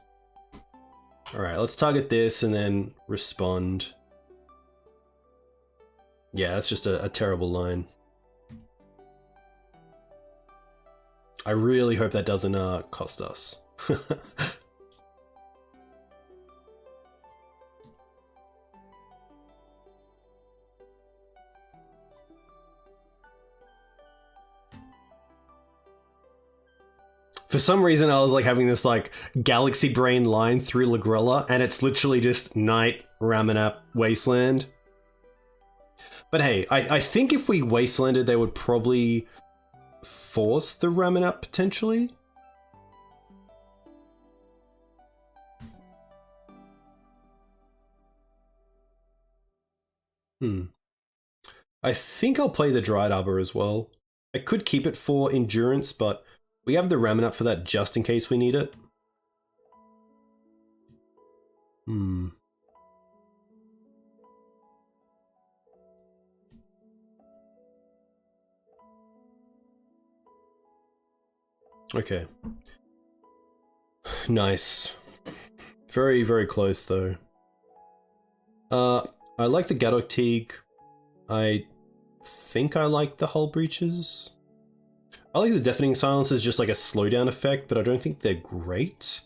Alright, let's target this and then respond. Yeah, that's just a terrible line. I really hope that doesn't cost us. For some reason, I was like having this like galaxy brain line through Lagrella, and it's literally just Night, Ramanap, Wasteland. But hey, I think if we Wastelanded, they would probably force the Ramanap potentially. I think I'll play the Dryad Arbor as well. I could keep it for endurance, but we have the Ramanap for that just in case we need it. Okay. Nice. Very, very close though. I like the Gaddock Teeg. I think I like the Hull Breaches. I like the Deafening Silence as just like a slowdown effect, but I don't think they're great.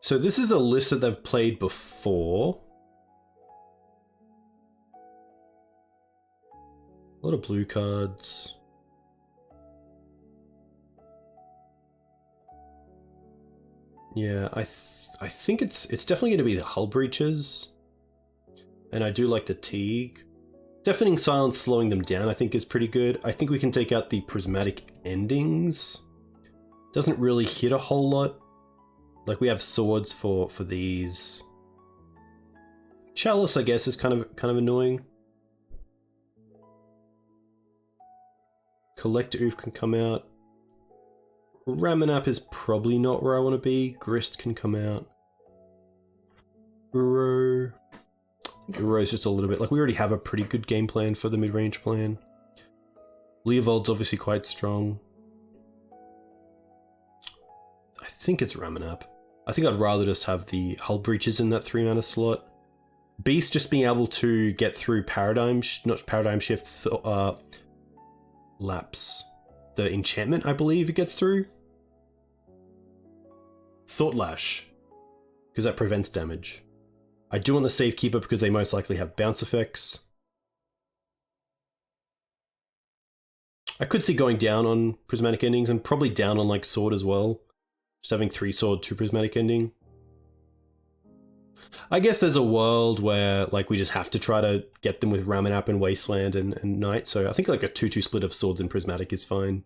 So this is a list that they've played before. A lot of blue cards. Yeah, I think it's definitely going to be the Hull Breaches. And I do like the Teeg. Deafening Silence slowing them down I think is pretty good. I think we can take out the Prismatic Endings. Doesn't really hit a whole lot. Like we have swords for these. Chalice I guess is kind of annoying. Collector Oof can come out. Ramanap is probably not where I want to be. Grist can come out. Uro. I think Uro's just a little bit... Like, we already have a pretty good game plan for the mid-range plan. Leovold's obviously quite strong. I think it's Ramanap. I think I'd rather just have the Hull Breaches in that 3-mana slot. Beast just being able to get through Paradigm... Not Paradigm Shift... Lapse. The enchantment, I believe it gets through. Thought Lash. Because that prevents damage. I do want the Safekeeper because they most likely have bounce effects. I could see going down on Prismatic Endings and probably down on like Sword as well. Just having 3 Sword, 2 Prismatic Ending. I guess there's a world where like we just have to try to get them with Ramanap and Wasteland and Night, so I think like a 2-2 split of Swords and Prismatic is fine.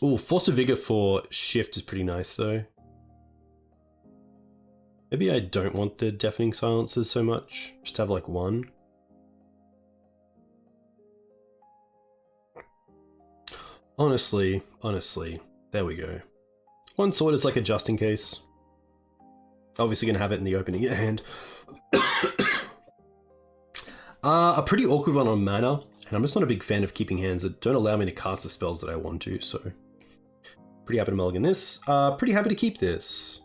Ooh, Force of Vigor for Shift is pretty nice though. Maybe I don't want the Deafening Silences so much. Just have like 1. Honestly, there we go. 1 Sword is like a just in case. Obviously gonna have it in the opening hand. A pretty awkward one on mana, and I'm just not a big fan of keeping hands that don't allow me to cast the spells that I want to, so... Pretty happy to mulligan this. Pretty happy to keep this.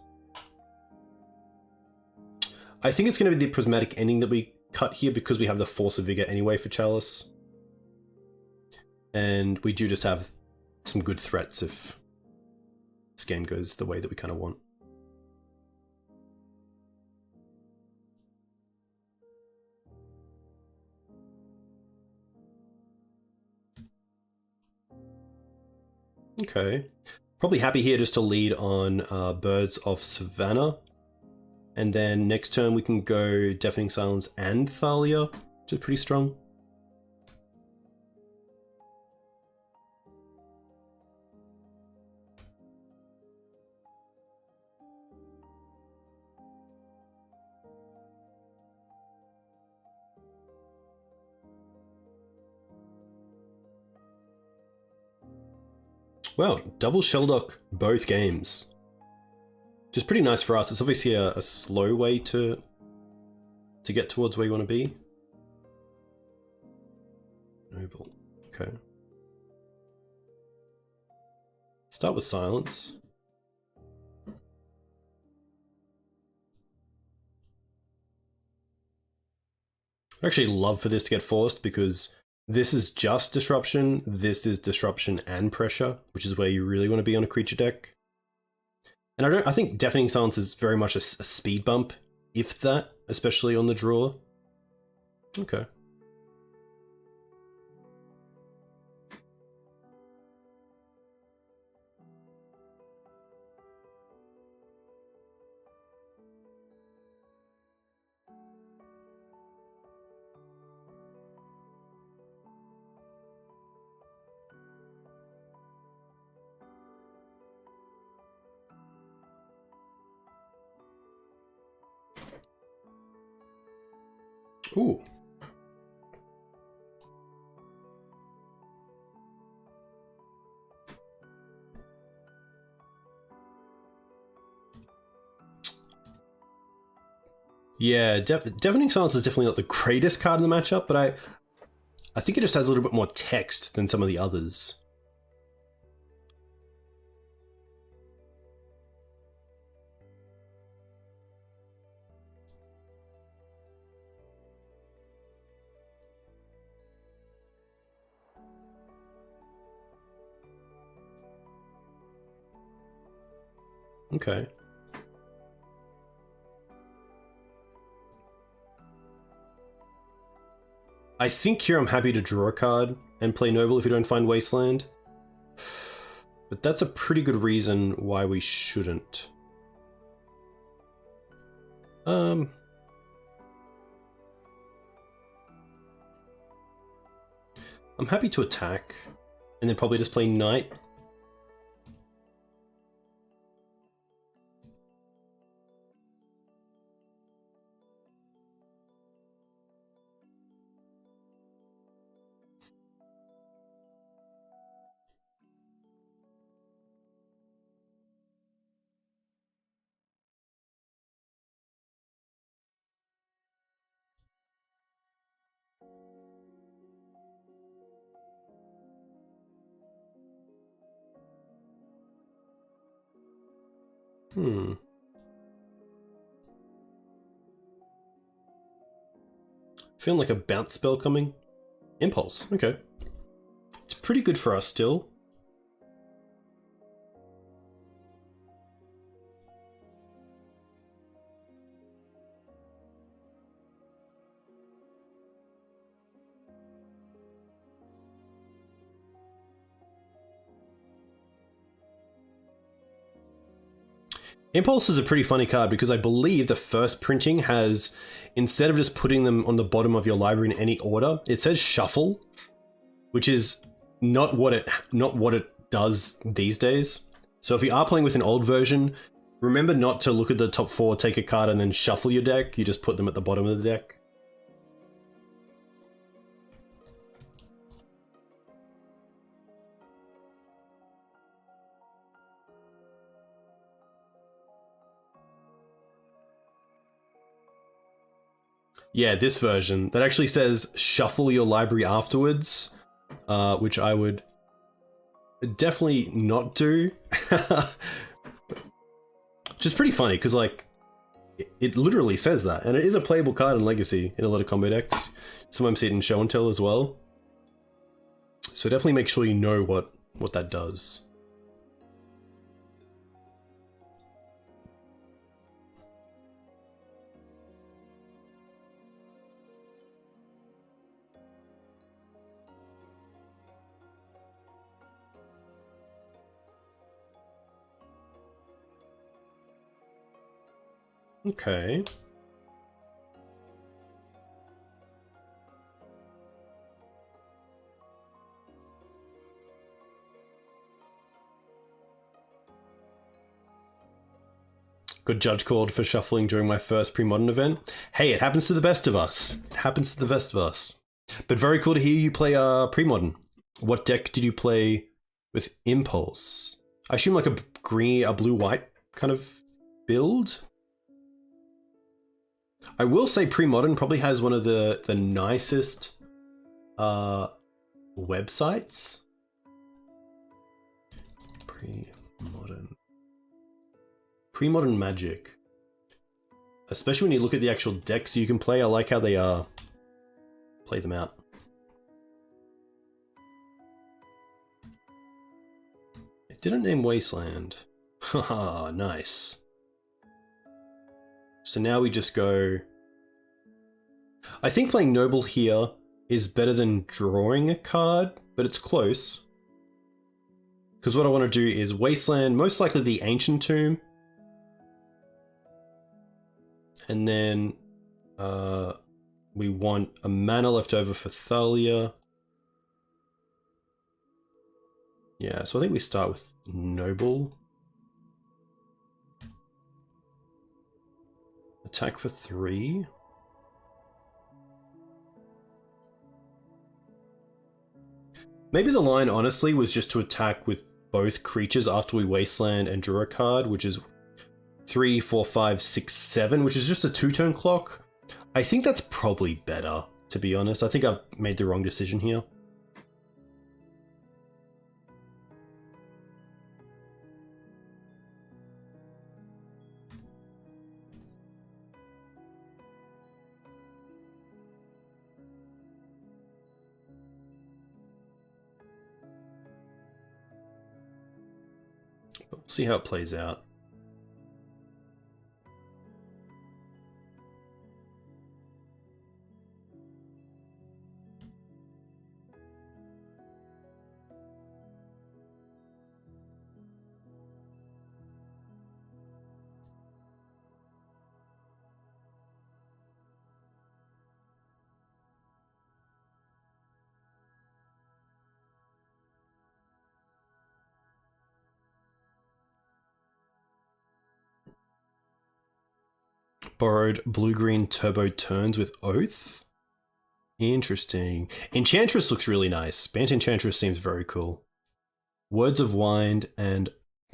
I think it's going to be the Prismatic Ending that we cut here because we have the Force of Vigor anyway for Chalice. And we do just have some good threats if this game goes the way that we kind of want. Okay. Probably happy here just to lead on Birds of Savannah. And then next turn we can go Deafening Silence and Thalia, which is pretty strong. Wow, double Shelldock both games. Which is pretty nice for us. It's obviously a slow way to get towards where you want to be. Noble. Okay. Start with Silence. I'd actually love for this to get forced because this is just disruption, this is disruption and pressure, which is where you really want to be on a creature deck. And I think Deafening Silence is very much a speed bump, if that, especially on the draw. Okay. Ooh. Yeah, Deafening Silence is definitely not the greatest card in the matchup, but I think it just has a little bit more text than some of the others. Okay. I think here I'm happy to draw a card and play Noble if you don't find Wasteland. But that's a pretty good reason why we shouldn't. I'm happy to attack and then probably just play Knight. Feeling like a bounce spell coming. Impulse, okay. It's pretty good for us still. Impulse is a pretty funny card because I believe the first printing has, instead of just putting them on the bottom of your library in any order, it says shuffle, which is not what it does these days. So if you are playing with an old version, remember not to look at the top 4, take a card, and then shuffle your deck. You just put them at the bottom of the deck. Yeah, this version that actually says shuffle your library afterwards, which I would definitely not do. Which is pretty funny because, like, it literally says that, and it is a playable card in Legacy in a lot of combo decks. Sometimes see it in Show and Tell as well. So definitely make sure you know what that does. Okay. Good judge called for shuffling during my first pre-modern event. Hey, it happens to the best of us. It happens to the best of us. But very cool to hear you play pre-modern. What deck did you play with Impulse? I assume like a blue-white kind of build? I will say pre-modern probably has one of the nicest websites. Pre-modern Magic. Especially when you look at the actual decks you can play, I like how they are play them out. It didn't name Wasteland. Haha, nice. So now we just go... I think playing Noble here is better than drawing a card, but it's close. Because what I want to do is Wasteland, most likely the Ancient Tomb. And then we want a mana left over for Thalia. Yeah, so I think we start with Noble. Attack for 3. Maybe the line, honestly, was just to attack with both creatures after we Wasteland and drew a card, which is 3, 4, 5, 6, 7, which is just a 2-turn clock. I think that's probably better, to be honest. I think I've made the wrong decision here. But we'll see how it plays out. Borrowed blue-green turbo turns with Oath. Interesting. Enchantress looks really nice. BANT Enchantress seems very cool. Words of Wind and...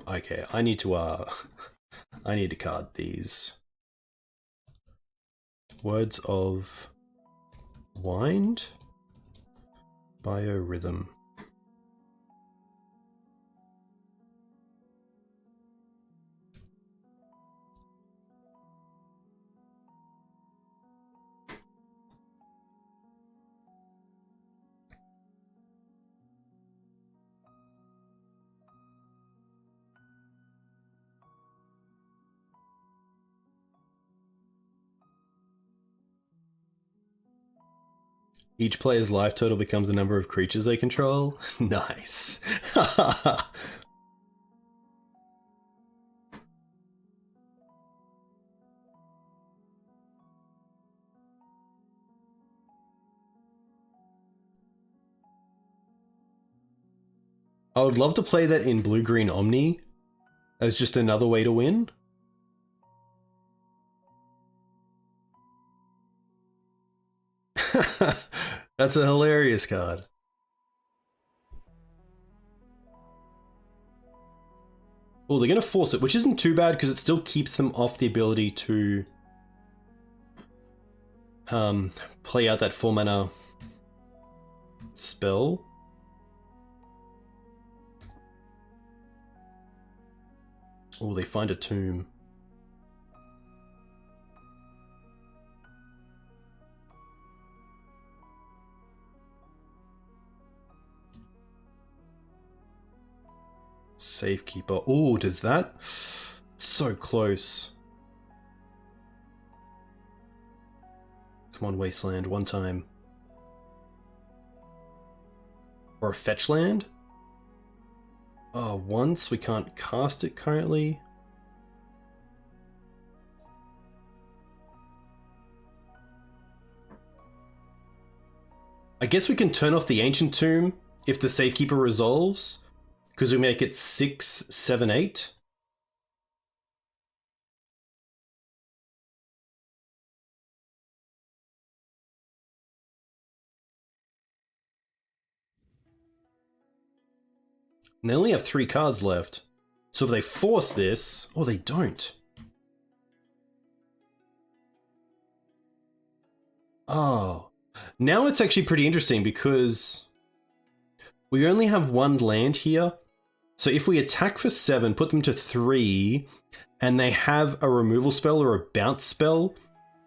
Okay, I need to I need to card these. Words of Wind. Biorhythm. Each player's life total becomes the number of creatures they control. Nice. I would love to play that in blue-green Omni as just another way to win. That's a hilarious card. Oh, they're going to force it, which isn't too bad because it still keeps them off the ability to play out that 4-mana spell. Oh, they find a tomb. Safekeeper. Oh, does that? So close. Come on, Wasteland, one time. Or a fetch land? Oh, once. We can't cast it currently. I guess we can turn off the Ancient Tomb if the Safekeeper resolves. Because we make it 6, 7, 8. And they only have 3 cards left. So if they force this... Oh, they don't. Oh. Now it's actually pretty interesting because we only have 1 land here. So if we attack for 7, put them to 3, and they have a removal spell or a bounce spell,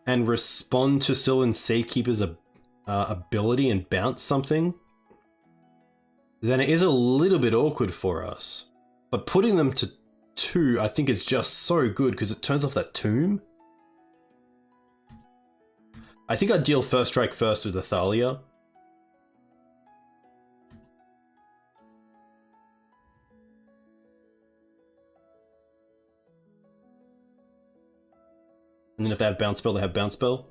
and respond to Sylvan Safekeeper's ability and bounce something, then it is a little bit awkward for us. But putting them to 2, I think is just so good because it turns off that tomb. I think I'd deal first strike first with the Thalia. And then if they have bounce spell, they have bounce spell.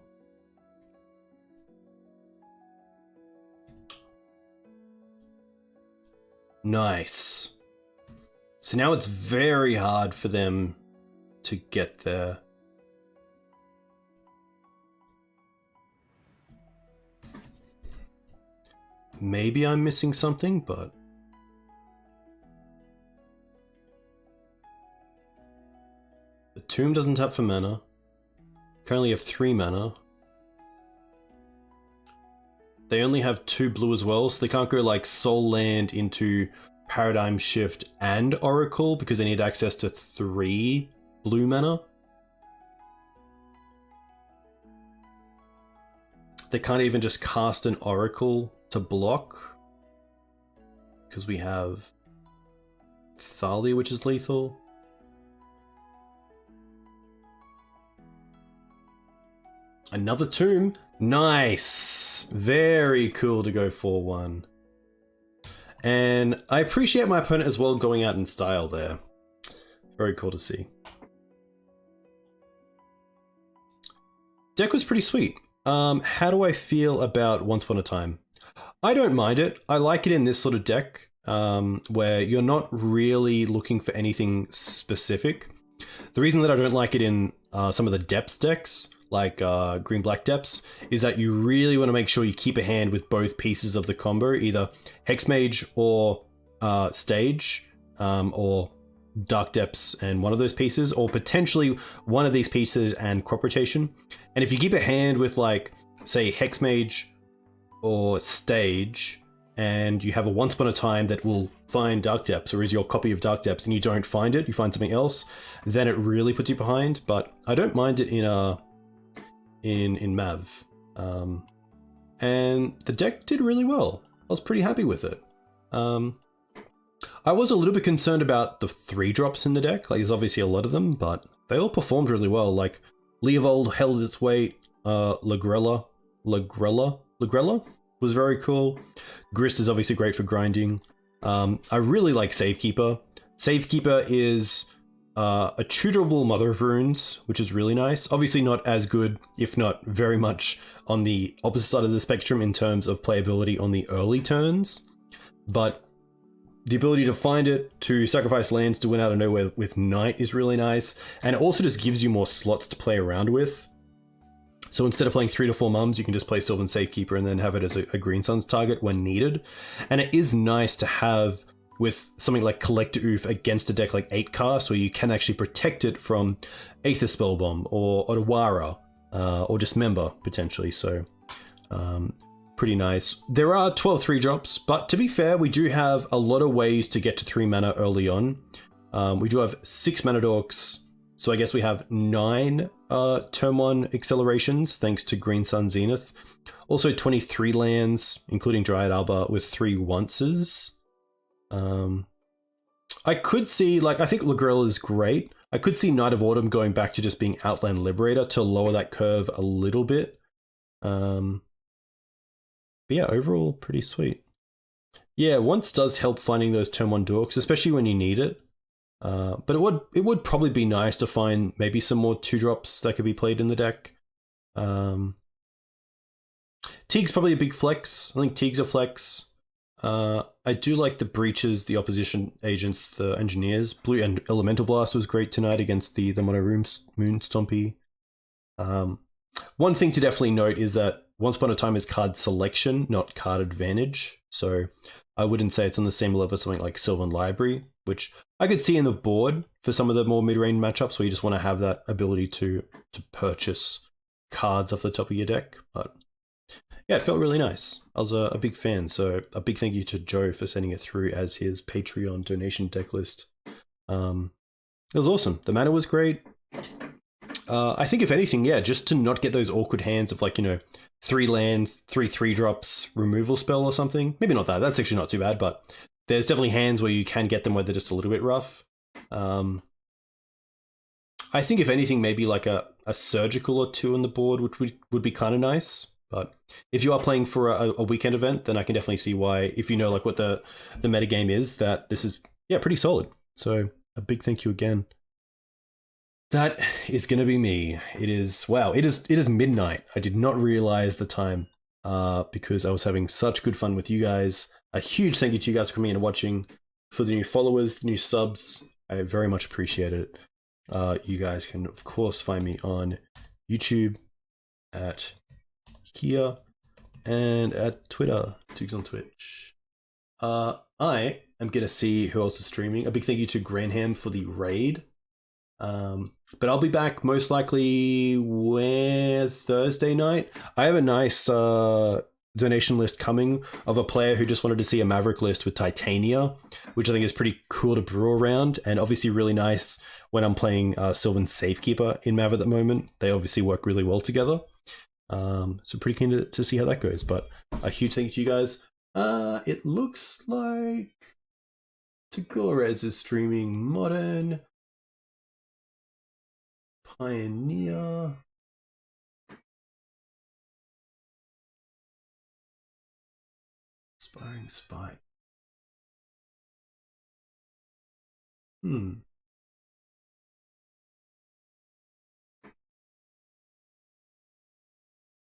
Nice. So now it's very hard for them to get there. Maybe I'm missing something, but... The tomb doesn't tap for mana. Currently have 3 mana. They only have 2 blue as well, so they can't go like Soul Land into Paradigm Shift and Oracle because they need access to 3 blue mana. They can't even just cast an Oracle to block because we have Thalia, which is lethal. Another tomb. Nice. Very cool to go 4-1. And I appreciate my opponent as well going out in style there. Very cool to see. Deck was pretty sweet. How do I feel about Once Upon a Time? I don't mind it. I like it in this sort of deck where you're not really looking for anything specific. The reason that I don't like it in some of the depths decks, like green-black depths, is that you really want to make sure you keep a hand with both pieces of the combo, either Hexmage or Stage, or Dark Depths and one of those pieces, or potentially one of these pieces and Crop Rotation. And if you keep a hand with, like, say, Hexmage or Stage, and you have a Once Upon a Time that will find Dark Depths, or is your copy of Dark Depths, and you don't find it, you find something else, then it really puts you behind. But I don't mind it in Mav. And the deck did really well. I was pretty happy with it. I was a little bit concerned about the 3-drops in the deck. Like, there's obviously a lot of them, but they all performed really well. Like, Leovold held its weight. Lagrella was very cool. Grist is obviously great for grinding. I really like Savekeeper. Savekeeper is a tutorable Mother of Runes, which is really nice. Obviously not as good, if not very much, on the opposite side of the spectrum in terms of playability on the early turns. But the ability to find it, to sacrifice lands to win out of nowhere with Knight is really nice. And it also just gives you more slots to play around with. So instead of playing 3 to 4 mums, you can just play Sylvan Safekeeper and then have it as a Green Sun's target when needed. And it is nice to have with something like Collector Oof against a deck like 8-cast, where you can actually protect it from Aether Spellbomb or Otawara, or Dismember, potentially. So, pretty nice. There are 12 3-drops, but to be fair, we do have a lot of ways to get to 3 mana early on. We do have 6 Mana Dorks, so I guess we have 9 Turn 1 accelerations, thanks to Green Sun Zenith. Also 23 lands, including Dryad Arbor, with 3 onces. I could see, like, I think Lagrella is great. I could see Knight of Autumn going back to just being Outland Liberator to lower that curve a little bit. But yeah, overall, pretty sweet. Yeah, once does help finding those turn 1 dorks, especially when you need it. But it would probably be nice to find maybe some more 2-drops that could be played in the deck. Teeg's probably a big flex. I think Teeg's a flex. I do like the breaches, the opposition agents, the engineers. Blue and Elemental Blast was great tonight against the Mono-R Stompy. One thing to definitely note is that Once Upon a Time is card selection, not card advantage. So I wouldn't say it's on the same level as something like Sylvan Library, which I could see in the board for some of the more mid-range matchups where you just want to have that ability to purchase cards off the top of your deck. But yeah, it felt really nice. I was a big fan, so a big thank you to Joe for sending it through as his Patreon donation deck list. It was awesome. The mana was great. I think if anything, yeah, just to not get those awkward hands of like, 3 lands, 3/3 removal spell or something. Maybe not that. That's actually not too bad, but there's definitely hands where you can get them where they're just a little bit rough. I think if anything, maybe like a surgical or 2 on the board, which would be kind of nice. But if you are playing for a weekend event, then I can definitely see why, if you know like what the metagame is, that this is, yeah, pretty solid. So a big thank you again. That is going to be me. It is, wow, it is midnight. I did not realize the time because I was having such good fun with you guys. A huge thank you to you guys for coming in and watching. For the new followers, new subs, I very much appreciate it. You guys can, of course, find me on YouTube at here and at Twitter, Teeg's on Twitch. I am going to see who else is streaming. A big thank you to Granham for the raid. But I'll be back most likely Thursday night. I have a nice donation list coming of a player who just wanted to see a Maverick list with Titania, which I think is pretty cool to brew around, and obviously really nice when I'm playing Sylvan Safekeeper in Mav at the moment. They obviously work really well together. So pretty keen to see how that goes. But a huge thank you to you guys. It looks like Tagores is streaming Modern Pioneer. Sparring Spike.